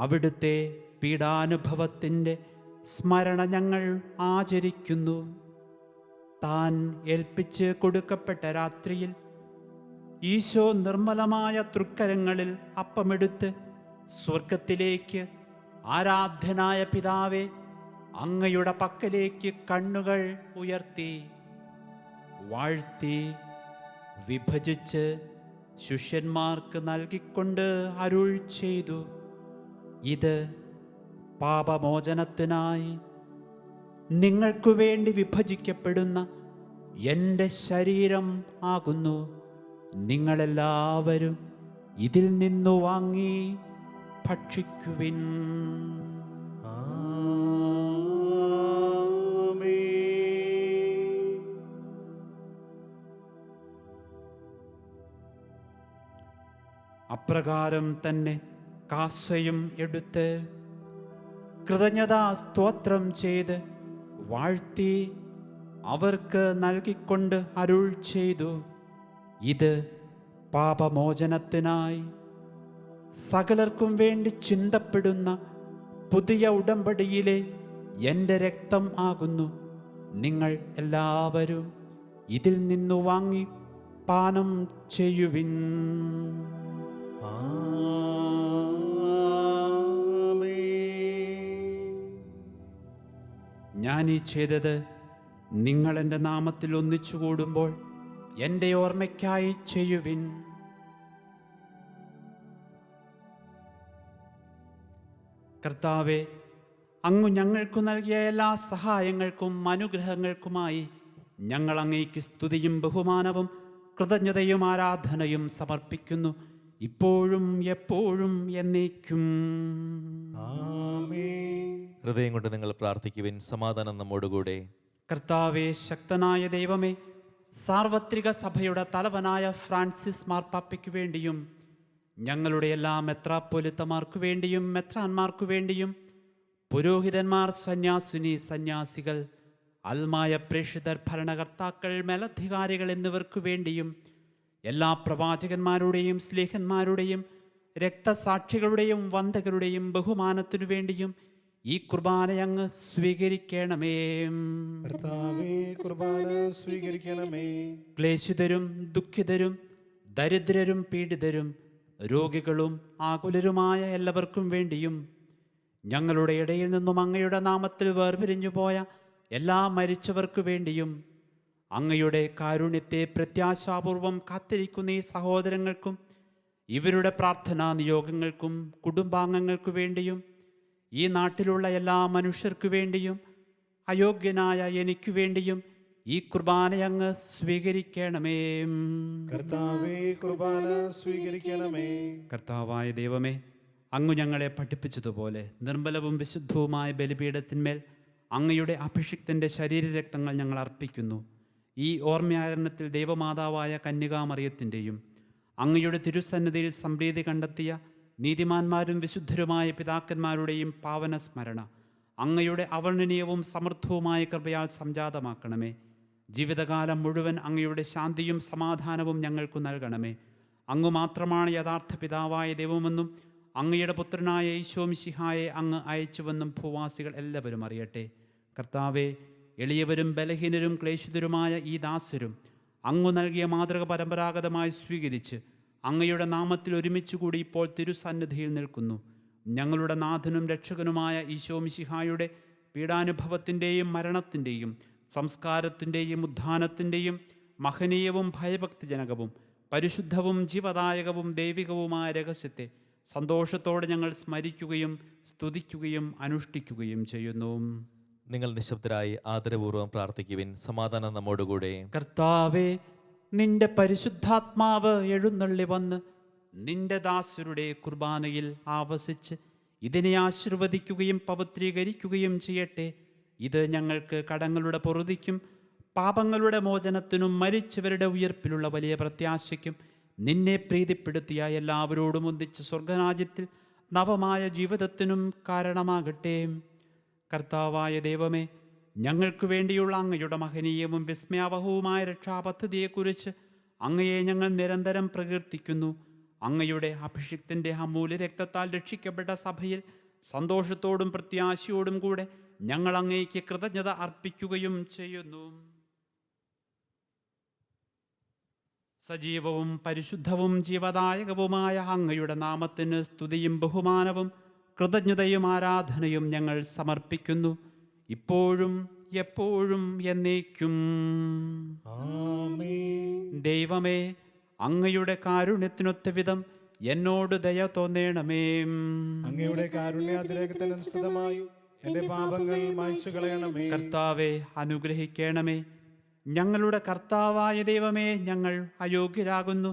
അവിടുത്തെ പീഡാനുഭവത്തിൻ്റെ സ്മരണ ഞങ്ങൾ ആചരിക്കുന്നു. താൻ ഏൽപ്പിച്ച് കൊടുക്കപ്പെട്ട രാത്രിയിൽ ഈശോ നിർമ്മലമായ തൃക്കരങ്ങളിൽ അപ്പമെടുത്ത് സ്വർഗത്തിലേക്ക് ആരാധ്യനായ പിതാവേ അങ്ങയുടെ പക്കലേക്ക് കണ്ണുകൾ ഉയർത്തി വാഴ്ത്തി വിഭജിച്ച് ശിഷ്യന്മാർക്ക് നൽകിക്കൊണ്ട് അരുൾ ചെയ്തു, ഇത് പാപമോചനത്തിനായി നിങ്ങൾക്കു വേണ്ടി വിഭജിക്കപ്പെടുന്ന എൻ്റെ ശരീരം ആകുന്നു. നിങ്ങളെല്ലാവരും ഇതിൽ നിന്നു വാങ്ങി ഭക്ഷിക്കുവിൻ. അപ്രകാരം തന്നെ കാസയും എടുത്ത് കൃതജ്ഞതാ സ്തോത്രം ചെയ്ത് വാഴ്ത്തി അവർക്ക് നൽകിക്കൊണ്ട് അരുൾ ചെയ്തു, ഇത് പാപമോചനത്തിനായി സകലർക്കും വേണ്ടി ചിന്തപ്പെടുന്ന പുതിയ ഉടമ്പടിയിലെ എൻ്റെ രക്തം ആകുന്നു. നിങ്ങൾ എല്ലാവരും ഇതിൽ നിന്നു വാങ്ങി പാനം ചെയ്യുവിൻ. ഞാൻ ഈ ചെയ്തത് നിങ്ങൾ എൻ്റെ നാമത്തിൽ ഒന്നിച്ചു കൂടുമ്പോൾ എൻ്റെ ഓർമ്മയ്ക്കായി ചെയ്യുവിൻ. കർത്താവേ, അങ്ങ് ഞങ്ങൾക്കു നൽകിയ എല്ലാ സഹായങ്ങൾക്കും അനുഗ്രഹങ്ങൾക്കുമായി ഞങ്ങൾ അങ്ങേക്ക് സ്തുതിയും ബഹുമാനവും കൃതജ്ഞതയും ആരാധനയും സമർപ്പിക്കുന്നു, ഇപ്പോഴും എപ്പോഴും എന്നേക്കും. ഹൃദയം കൊണ്ട് നിങ്ങൾ പ്രാർത്ഥിക്കുവിൻ. സമാധാനം നമ്മോടുകൂടെ. കർത്താവേ, ശക്തനായ ദൈവമേ, സാർവത്രിക സഭയുടെ തലവനായ ഫ്രാൻസിസ് മാർപ്പാപ്പയ്ക്കു വേണ്ടിയും ഞങ്ങളുടെ എല്ലാ മെത്രാപ്പൊലിത്തമാർക്കു വേണ്ടിയും മെത്രാന്മാർക്കു വേണ്ടിയും പുരോഹിതന്മാർ, സന്യാസിനി, സന്യാസികൾ, അൽമായ പ്രേക്ഷിതർ, ഭരണകർത്താക്കൾ, മേലധികാരികൾ എന്നിവർക്കു വേണ്ടിയും എല്ലാ പ്രവാചകന്മാരുടെയും സ്ലേഹന്മാരുടെയും രക്തസാക്ഷികളുടെയും വന്ദകരുടെയും ബഹുമാനത്തിനു വേണ്ടിയും ഈ കുർബാന അങ്ങ് സ്വീകരിക്കണമേ. കുർബാന സ്വീകരിക്കണമേ. ക്ലേശിതരും ദുഃഖിതരും ദരിദ്രരും പീഡിതരും രോഗികളും ആകുലരുമായ എല്ലാവർക്കും വേണ്ടിയും ഞങ്ങളുടെ ഇടയിൽ നിന്നും അങ്ങയുടെ നാമത്തിൽ വേർപിരിഞ്ഞു പോയ എല്ലാ മരിച്ചവർക്കു വേണ്ടിയും അങ്ങയുടെ കാരുണ്യത്തെ പ്രത്യാശാപൂർവം കാത്തിരിക്കുന്ന ഈ സഹോദരങ്ങൾക്കും ഇവരുടെ പ്രാർത്ഥനാ നിയോഗങ്ങൾക്കും കുടുംബാംഗങ്ങൾക്കു വേണ്ടിയും ഈ നാട്ടിലുള്ള എല്ലാ മനുഷ്യർക്കു വേണ്ടിയും അയോഗ്യനായ എനിക്കു വേണ്ടിയും ഈ കുർബാന അങ്ങ് സ്വീകരിക്കണമേ. കർത്താവേ, കുർബാന സ്വീകരിക്കണമേ. കർത്താവായ ദൈവമേ, അങ്ങ് ഞങ്ങളെ പഠിപ്പിച്ചതുപോലെ നിർമ്മലവും വിശുദ്ധവുമായ ബലിപീഠത്തിന്മേൽ അങ്ങയുടെ അഭിഷിക്തൻ്റെ ശരീരരക്തങ്ങൾ ഞങ്ങൾ അർപ്പിക്കുന്നു. ഈ ഓർമ്മയാചരണത്തിൽ ദൈവമാതാവായ കന്യകാമറിയത്തിൻ്റെയും അങ്ങയുടെ തിരുസന്നിധിയിൽ സംപ്രീതി കണ്ടെത്തിയ നീതിമാന്മാരും വിശുദ്ധരുമായ പിതാക്കന്മാരുടെയും പാവന സ്മരണ അങ്ങയുടെ അവർണ്ണനീയവും സമൃദ്ധവുമായ കൃപയാൽ സംജാതമാക്കണമേ. ജീവിതകാലം മുഴുവൻ അങ്ങയുടെ ശാന്തിയും സമാധാനവും ഞങ്ങൾക്കു നൽകണമേ. അങ്ങ് മാത്രമാണ് യഥാർത്ഥ പിതാവായ ദൈവമെന്നും അങ്ങയുടെ പുത്രനായ ഈശോ മിശിഹായെ അങ്ങ് അയച്ചുവെന്നും ഭൂവാസികൾ എല്ലാവരും അറിയട്ടെ. കർത്താവെ, എളിയവരും ബലഹീനരും ക്ലേശിതരുമായ ഈ ദാസരും അങ്ങ് നൽകിയ മാതൃക പരമ്പരാഗതമായി സ്വീകരിച്ച് അങ്ങയുടെ നാമത്തിൽ ഒരുമിച്ച് കൂടി ഇപ്പോൾ തിരുസന്നിധിയിൽ നിൽക്കുന്നു. ഞങ്ങളുടെ നാഥനും രക്ഷകനുമായ ഈശോ മിശിഹായുടെ പീഡാനുഭവത്തിൻ്റെയും മരണത്തിൻ്റെയും സംസ്കാരത്തിൻ്റെയും ഉത്ഥാനത്തിൻ്റെയും മഹനീയവും ഭയഭക്തിജനകവും പരിശുദ്ധവും ജീവദായകവും ദൈവികവുമായ രഹസ്യത്തെ സന്തോഷത്തോടെ ഞങ്ങൾ സ്മരിക്കുകയും സ്തുതിക്കുകയും അനുഷ്ഠിക്കുകയും ചെയ്യുന്നു. നിങ്ങൾ നിശബ്ദരായി ആദരപൂർവ്വം പ്രാർത്ഥിക്കുവിൻ. സമാധാനം നമ്മോടുകൂടെ. കർത്താവേ, നിന്റെ പരിശുദ്ധാത്മാവ് എഴുന്നള്ളി വന്ന് നിന്റെ ദാസരുടെ കുർബാനയിൽ ആവസിച്ച് ഇതിനെ ആശീർവദിക്കുകയും പവിത്രീകരിക്കുകയും ചെയ്യട്ടെ. ഇത് ഞങ്ങൾക്ക് കടങ്ങളുടെ പൊറുതിക്കും പാപങ്ങളുടെ മോചനത്തിനും മരിച്ചവരുടെ ഉയർപ്പിലുള്ള വലിയ പ്രത്യാശയ്ക്കും നിന്നെ പ്രീതിപ്പെടുത്തിയ എല്ലാവരോടും ഒന്നിച്ച് സ്വർഗരാജ്യത്തിൽ നവമായ ജീവിതത്തിനും കാരണമാകട്ടെ. കർത്താവായ ദൈവമേ, ഞങ്ങൾക്ക് വേണ്ടിയുള്ള അങ്ങയുടെ മഹനീയവും വിസ്മയാവഹവുമായ രക്ഷാപദ്ധതിയെക്കുറിച്ച് അങ്ങയെ ഞങ്ങൾ നിരന്തരം പ്രകീർത്തിക്കുന്നു. അങ്ങയുടെ അഭിഷിക്തൻ്റെ അമൂല്യ രക്തത്താൽ രക്ഷിക്കപ്പെട്ട സഭയിൽ സന്തോഷത്തോടും പ്രത്യാശയോടും കൂടെ ഞങ്ങൾ അങ്ങേക്ക് കൃതജ്ഞത അർപ്പിക്കുകയും ചെയ്യുന്നു. സജീവവും പരിശുദ്ധവും ജീവദായകവുമായ അങ്ങയുടെ നാമത്തിന് സ്തുതിയും ബഹുമാനവും കൃതജ്ഞതയും ആരാധനയും ഞങ്ങൾ സമർപ്പിക്കുന്നു, ഇപ്പോഴും എപ്പോഴും എന്നേക്കും. ആമേൻ. ദൈവമേ, അങ്ങയുടെ കാരുണ്യത്തിനൊത്ത വിധം എന്നോട് ദയ തോന്നേണമേ. അങ്ങയുടെ കാരുണ്യാതിരേകത്തിനനുസൃതമായി എന്റെ പാപങ്ങൾ മായ്ച്ചു കളയണമേ. കർത്താവെ അനുഗ്രഹിക്കണമേ. ഞങ്ങളുടെ കർത്താവായ ദൈവമേ, ഞങ്ങൾ അയോഗ്യരാകുന്നു,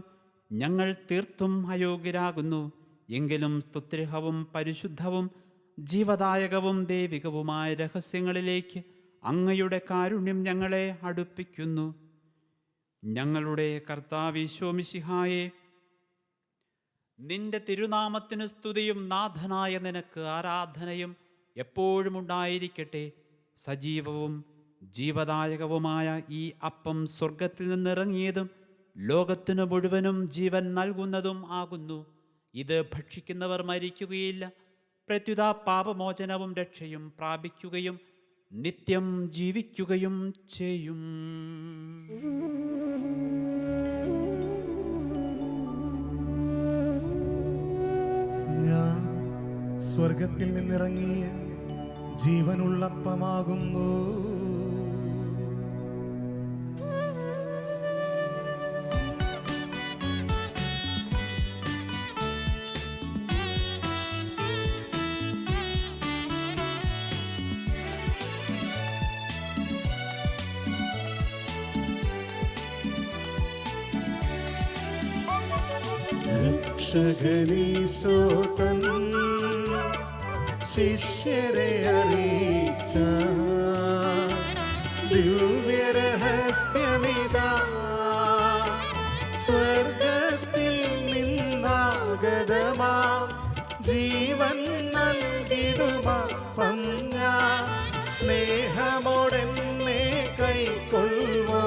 ഞങ്ങൾ തീർത്തും അയോഗ്യരാകുന്നു. എങ്കിലും സ്തുത്യർഹവും പരിശുദ്ധവും ജീവദായകവും ദൈവികവുമായ രഹസ്യങ്ങളിലേക്ക് അങ്ങയുടെ കാരുണ്യം ഞങ്ങളെ അടുപ്പിക്കുന്നു. ഞങ്ങളുടെ കർത്താവീശോ മിശിഹായേ, നിന്റെ തിരുനാമത്തിന് സ്തുതിയും നാഥനായ നിനക്ക് ആരാധനയും എപ്പോഴും ഉണ്ടായിരിക്കട്ടെ. സജീവവും ജീവദായകവുമായ ഈ അപ്പം സ്വർഗത്തിൽ നിന്നിറങ്ങിയതും ലോകത്തിനു മുഴുവനും ജീവൻ നൽകുന്നതും ആകുന്നു. ഇത് ഭക്ഷിക്കുന്നവർ മരിക്കുകയില്ല, പ്രത്യുത പാപമോചനവും രക്ഷയും പ്രാപിക്കുകയും നിത്യം ജീവിക്കുകയും ചെയ്യും. ഞാൻ സ്വർഗത്തിൽ നിന്നിറങ്ങിയ ജീവനുള്ളപ്പമാകുന്നു. രക്ഷകനീശോതൻ ശിഷ്യരെ അറിയിച്ച ദിവ്യരഹസ്യമിതാ, സ്വർഗത്തിൽ നിന്നാഗതമാം ജീവൻ നൽകിടുമപ്പം ഞാൻ സ്നേഹമോടെന്നെ കൈക്കൊള്ളുവോ,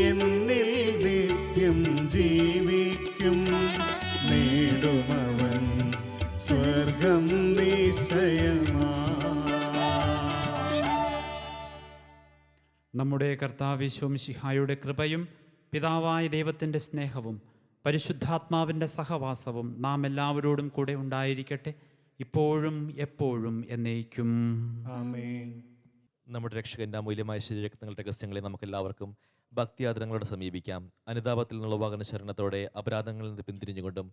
എന്നിൽ നിത്യം ജീവിക്കും, നേടുമവൻ സ്വർഗം നിശ്ചയമാ. നമ്മുടെ കർത്താവീശോ മിശിഹായുടെ കൃപയും പിതാവായ ദൈവത്തിൻ്റെ സ്നേഹവും പരിശുദ്ധാത്മാവിൻ്റെ സഹവാസവും നാം എല്ലാവരോടും കൂടെ ഉണ്ടായിരിക്കട്ടെ, ഇപ്പോഴും എപ്പോഴും എന്നേക്കും. ആമേൻ. നമ്മുടെ രക്ഷകന്റെ അമൂല്യമായ ശരീരങ്ങളുടെ രഹസ്യങ്ങളെ നമുക്കെല്ലാവർക്കും ഭക്തിയാദരങ്ങളോടെ സമീപിക്കാം. അനുതാപത്തിൽ നിന്നുള്ള വാഹന ശരണത്തോടെ അപരാധങ്ങളിൽ നിന്ന് പിന്തിരിഞ്ഞുകൊണ്ടും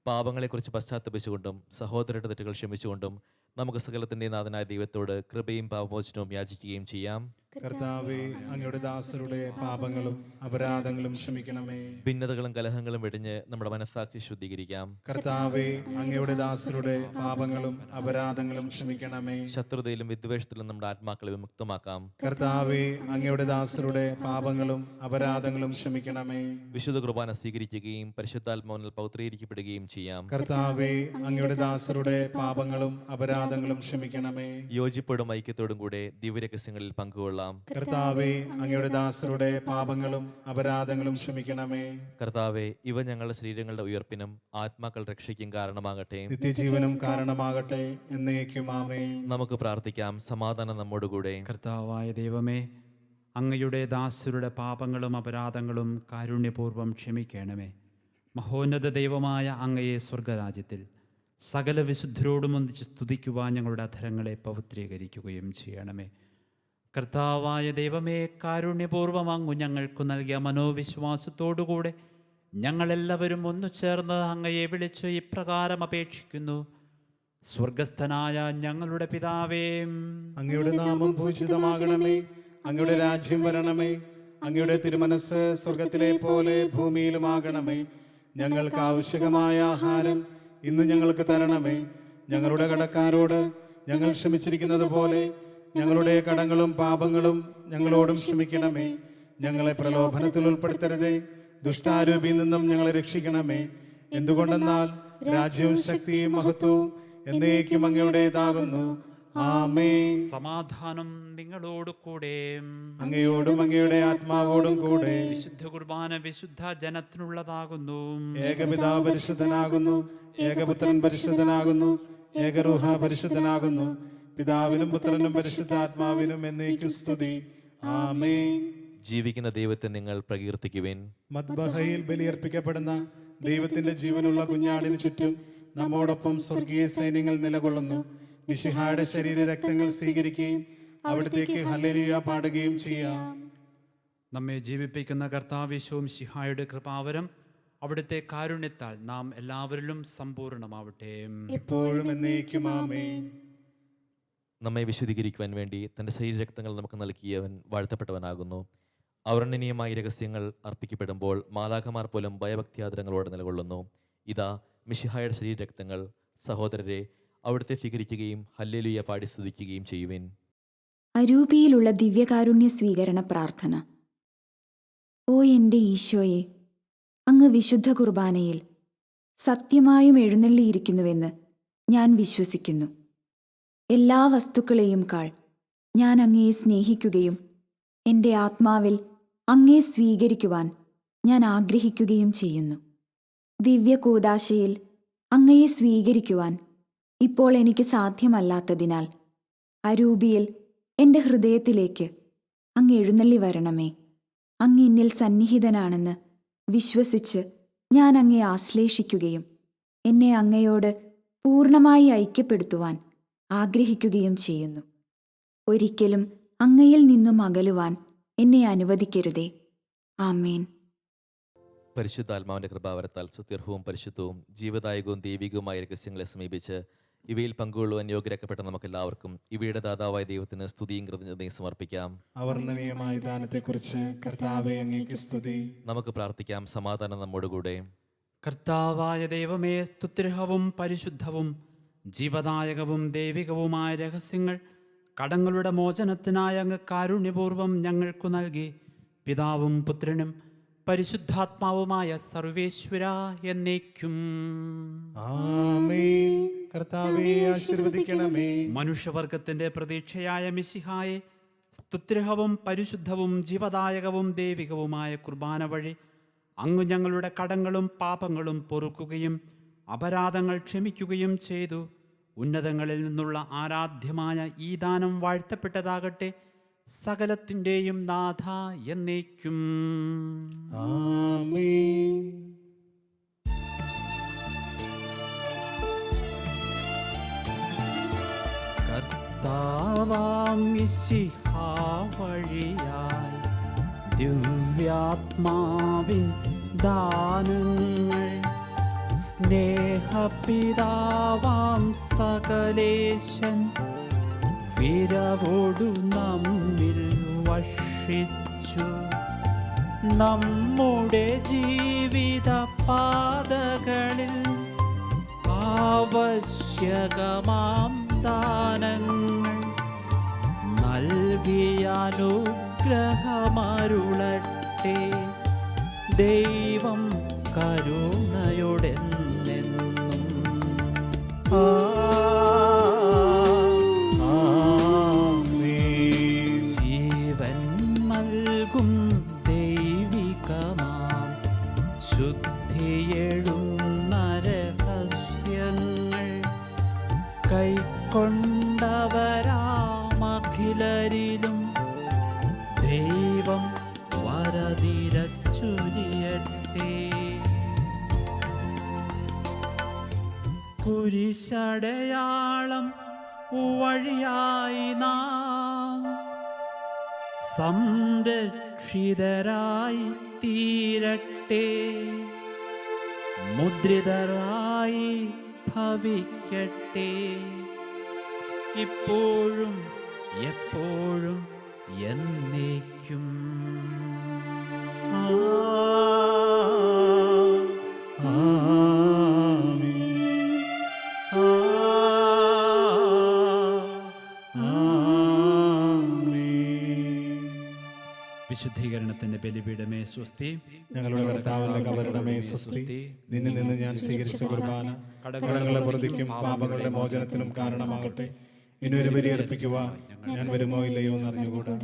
പാപങ്ങളെക്കുറിച്ച് പശ്ചാത്തപിച്ചുകൊണ്ടും സഹോദരരുടെ തെറ്റുകൾ ക്ഷമിച്ചുകൊണ്ടും നമുക്ക് സകലത്തിൻ്റെ നാഥനായ ദൈവത്തോട് കൃപയും പാപമോചനവും യാചിക്കുകയും ചെയ്യാം. കർത്താവേ, അങ്ങയുടെ ദാസരുടെ പാപങ്ങളും അപരാധങ്ങളും ക്ഷമിക്കണമേ. ഭിന്നതകളും കലഹങ്ങളും വെടിഞ്ഞ് നമ്മുടെ മനസ്സാക്ഷി ശുദ്ധീകരിക്കാം. കർത്താവേ, അങ്ങയുടെ ദാസരുടെ പാപങ്ങളും അപരാധങ്ങളും ക്ഷമിക്കണമേ. ശത്രുതയിലും വിദ്വേഷത്തിലും നമ്മുടെ ആത്മാക്കളെ വിമുക്തമാക്കാം. കർത്താവേ, അങ്ങയുടെ ദാസരുടെ പാപങ്ങളും അപരാധങ്ങളും ക്ഷമിക്കണമേ. വിശുദ്ധ കുർബാന സ്വീകരിക്കുകയും പരിശുദ്ധാത്മാവിനാൽ പൗത്രീകരിക്കപ്പെടുകയും ചെയ്യാം. കർത്താവേ, അങ്ങയുടെ ദാസരുടെ പാപങ്ങളും അപരാധങ്ങളും ക്ഷമിക്കണമേ. യോജിപ്പോടും ഐക്യത്തോടും കൂടെ ദിവ്യരഹസ്യങ്ങളിൽ പങ്കുകൊള്ളാം. കർത്താവേ, അങ്ങയുടെ ദാസരുടെ പാപങ്ങളും അപരാധങ്ങളും ക്ഷമിക്കണമേ. കർത്താവെ, ഇവ ഞങ്ങളുടെ ശരീരങ്ങളുടെ ഉയർപ്പിനും ആത്മാക്കൾ രക്ഷയ്ക്കും കാരണമാകട്ടെ, നിത്യജീവനും കാരണമാകട്ടെ, എന്നേക്കും ആമേൻ. നമുക്ക് പ്രാർത്ഥിക്കാം. സമാധാനം നമ്മോടുകൂടെ. കർത്താവായ ദൈവമേ, അങ്ങയുടെ ദാസരുടെ പാപങ്ങളും അപരാധങ്ങളും കാരുണ്യപൂർവ്വം ക്ഷമിക്കണമേ. മഹോന്നത ദൈവമായ അങ്ങയെ സ്വർഗരാജ്യത്തിൽ സകല വിശുദ്ധരോടും ഒന്നിച്ച് സ്തുതിക്കുവാൻ ഞങ്ങളുടെ അധരങ്ങളെ പവിത്രീകരിക്കുകയും ചെയ്യണമേ. കർത്താവായ ദൈവമേ, കാരുണ്യപൂർവ്വം അങ്ങ് ഞങ്ങൾക്ക് നൽകിയ മനോവിശ്വാസത്തോടുകൂടെ ഞങ്ങളെല്ലാവരും ഒന്നു ചേർന്ന് അങ്ങയെ വിളിച്ച് ഇപ്രകാരം അപേക്ഷിക്കുന്നു. സ്വർഗസ്ഥനായ ഞങ്ങളുടെ പിതാവേ, അങ്ങയുടെ നാമം പൂജിതമാകണമേ. അങ്ങയുടെ രാജ്യം വരണമേ. അങ്ങയുടെ തിരുമനസ് സ്വർഗത്തിലെ പോലെ ഭൂമിയിലുമാകണമേ. ഞങ്ങൾക്ക് ആവശ്യമായ ആഹാരം ഇന്ന് ഞങ്ങൾക്ക് തരണമേ. ഞങ്ങളുടെ കടക്കാരോട് ഞങ്ങൾ ക്ഷമിച്ചിരിക്കുന്നത് പോലെ ഞങ്ങളുടെ കടങ്ങളും പാപങ്ങളും ഞങ്ങളോടും ക്ഷമിക്കണമേ. ഞങ്ങളെ പ്രലോഭനത്തിൽ ഉൾപ്പെടുത്തരുതേ, ദുഷ്ടാരൂപിയിൽ നിന്നും ഞങ്ങളെ രക്ഷിക്കണമേ. എന്തുകൊണ്ടെന്നാൽ രാജ്യവും ശക്തിയും മഹത്വവും എന്നേക്കും അങ്ങയുടേതാകുന്നു. ആമേൻ. സമാധാനം നിങ്ങളോട് കൂടെ. അങ്ങയോടും അങ്ങയുടെ ആത്മാവോടും കൂടെ. വിശുദ്ധ കുർബാന വിശുദ്ധ ജനത്തിനുള്ളതാകുന്നു. ഏകപിതാവ് പരിശുദ്ധനാകുന്നു, ഏകപുത്രൻ പരിശുദ്ധനാകുന്നു, ഏകരൂഹ പരിശുദ്ധനാകുന്നു. പിതാവിനും പുത്രനും പരിശുദ്ധാത്മാവിനും എന്നേക്കും സ്തുതി. ആമേൻ. ജീവിക്കുന്ന ദൈവത്തെ നിങ്ങൾ പ്രകീർത്തിക്കുവിൻ. മദ്ബഹയിൽ ബലിയർപ്പിക്കപ്പെടുന്ന ദൈവത്തിന്റെ ജീവനുള്ള കുഞ്ഞാടിന് ചുറ്റും നമ്മോടൊപ്പം സ്വർഗീയ സൈന്യങ്ങൾ നിലകൊള്ളുന്നു. മിശിഹായുടെ ശരീര രക്തങ്ങൾ സ്വീകരിക്കുകയും അവിടത്തേക്ക് ഹല്ലേലൂയ പാടുകയും ചെയ്യാം. നമ്മെ ജീവിപ്പിക്കുന്ന കർത്താവീശോ മിശിഹായുടെ കൃപാവരം അവിടുത്തെ കാരുണ്യത്താൽ നാം എല്ലാവരിലും സമ്പൂർണ്ണമാവട്ടെ. എപ്പോഴും എന്നേക്കും ആമേൻ. നമ്മെ വിശുദ്ധീകരിക്കുവാൻ വേണ്ടി തൻ്റെ ശരീരരക്തങ്ങൾ നമുക്ക് നൽകിയവൻ വാഴ്ത്തപ്പെട്ടവനാകുന്നു. അവർണ്ണനീയമായ രഹസ്യങ്ങൾ അർപ്പിക്കപ്പെടുമ്പോൾ മാലാഖമാർ പോലും ഭയഭക്തിയാദരങ്ങളോടെ നിലകൊള്ളുന്നു. ഇതാ മിശിഹായുടെ ശരീരരക്തങ്ങൾ. സഹോദരരെ, അവിടുത്തെ സ്വീകരിക്കുകയും ഹല്ലേലൂയ പാടി സ്തുതിക്കുകയും ചെയ്യുവിൻ. അരൂപിയിലുള്ള ദിവ്യകാരുണ്യ സ്വീകരണ പ്രാർത്ഥന. ഓ എൻ്റെ ഈശോയെ, അങ്ങ് വിശുദ്ധ കുർബാനയിൽ സത്യമായും എഴുന്നള്ളിയിരിക്കുന്നുവെന്ന് ഞാൻ വിശ്വസിക്കുന്നു. എല്ലാ വസ്തുക്കളെയും കാൾ ഞാൻ അങ്ങയെ സ്നേഹിക്കുകയും എൻ്റെ ആത്മാവിൽ അങ്ങയെ സ്വീകരിക്കുവാൻ ഞാൻ ആഗ്രഹിക്കുകയും ചെയ്യുന്നു. ദിവ്യകൂദാശയിൽ അങ്ങയെ സ്വീകരിക്കുവാൻ ഇപ്പോൾ എനിക്ക് സാധ്യമല്ലാത്തതിനാൽ അരൂപിയിൽ എൻ്റെ ഹൃദയത്തിലേക്ക് അങ്ങ് എഴുന്നള്ളി വരണമേ. അങ്ങ് എന്നിൽ സന്നിഹിതനാണെന്ന് വിശ്വസിച്ച് ഞാൻ അങ്ങയെ ആശ്ലേഷിക്കുകയും എന്നെ അങ്ങയോട് പൂർണ്ണമായി ഐക്യപ്പെടുത്തുവാൻ ആഗ്രഹിക്കുകയും ചെയ്യുന്നു. ഒരിക്കലും അങ്ങയിൽ നിന്നും അകലുവാൻ എന്നെ അനുവദിക്കരുതേ. ആമേൻ. പരിശുദ്ധാത്മാവിൻ്റെ കൃപാവരത്താൽ സുത്യർഹവും പരിശുദ്ധവും ജീവദായകവും ദൈവികവുമായ രഹസ്യങ്ങളെ സമീപിച്ച് ഇവയിൽ പങ്കുകൊള്ളുവാൻ യോഗ്യരാക്കപ്പെട്ട നമുക്കെല്ലാവർക്കും ഇവയുടെ ദാതാവായ ദൈവത്തിന് സ്തുതിയും കൃതജ്ഞതയും സമർപ്പിക്കാം. അവർണ്ണനീയമായ ദാനത്തെക്കുറിച്ച് കർത്താവേ അങ്ങേക്ക് സ്തുതി. നമുക്ക് പ്രാർത്ഥിക്കാം. സമാധാനം നമ്മോടുകൂടെ. കർത്താവായ ദൈവമേ, സ്തുത്യർഹവും പരിശുദ്ധവും ജീവദായകവും ദൈവികവുമായ രഹസ്യങ്ങൾ കടങ്ങളുടെ മോചനത്തിനായി അങ്ങ് കാരുണ്യപൂർവ്വം ഞങ്ങൾക്കു നൽകി. പിതാവും പുത്രനും പരിശുദ്ധാത്മാവുമായ സർവേശ്വര എന്നേക്കും ആമേൻ. കർത്താവേ ആശീർവദിക്കണമേ. മനുഷ്യവർഗത്തിന്റെ പ്രതീക്ഷയായ മിശിഹായെ, സ്തുത്യർഹവും പരിശുദ്ധവും ജീവദായകവും ദൈവികവുമായ കുർബാന വഴി അങ്ങ് ഞങ്ങളുടെ കടങ്ങളും പാപങ്ങളും പൊറുക്കുകയും അപരാധങ്ങൾ ക്ഷമിക്കുകയും ചെയ്തു. ഉന്നതങ്ങളിൽ നിന്നുള്ള ആരാധ്യമായ ഈ ദാനം വാഴ്ത്തപ്പെട്ടതാകട്ടെ, സകലത്തിൻ്റെയും നാഥ എന്നേക്കും ആമേൻ. കർത്താവാം മിശിഹാ വഴിയായി ദിവ്യാത്മാവിൻ ദാനങ്ങൾ സ്നേഹപിതാവാം സകലേശൻ വിരവോടു നമ്മിൽ വർഷിച്ചു. നമ്മുടെ ജീവിത പാതകളിൽ ആവശ്യകമാം ദാനങ്ങൾ നൽകിയാനുഗ്രഹമരുളട്ടെ. ദൈവം കരുണയോടെന്നെന്നും ആമേൻ. ജീവൻ നൽകും ദൈവികമാം ശുദ്ധിയെഴുന്ന രഹസ്യങ്ങൾ കൈക്കൊണ്ടവരാമഖിലരിലും ദൈവം വരതിരച്ചുരിയട്ടെ. കുരിശടയാളം വഴിയായി നാം സംരക്ഷിതരായി തീരട്ടെ. മുദ്രിതരായി ഭവിക്കട്ടെ. ഇപ്പോഴും എപ്പോഴും എന്നേക്കും വിശുദ്ധീകരണത്തിന്റെ ബലിപീഠമേ സ്വസ്തി. ഞങ്ങളുടെ കർത്താവിന്റെ കബറിടമേ സ്വസ്തി. നിന്നിൽ നിന്ന് ഞാൻ സ്വീകരിച്ച കുർബാന കടങ്ങളുടെ പ്രതിക്കും പാപങ്ങളുടെ മോചനത്തിനും കാരണമാകട്ടെ. ഇനിയൊരു ബലി അർപ്പിക്കുവാൻ ഞാൻ വരുമോ ഇല്ലയോ എന്നറിഞ്ഞുകൂടാ.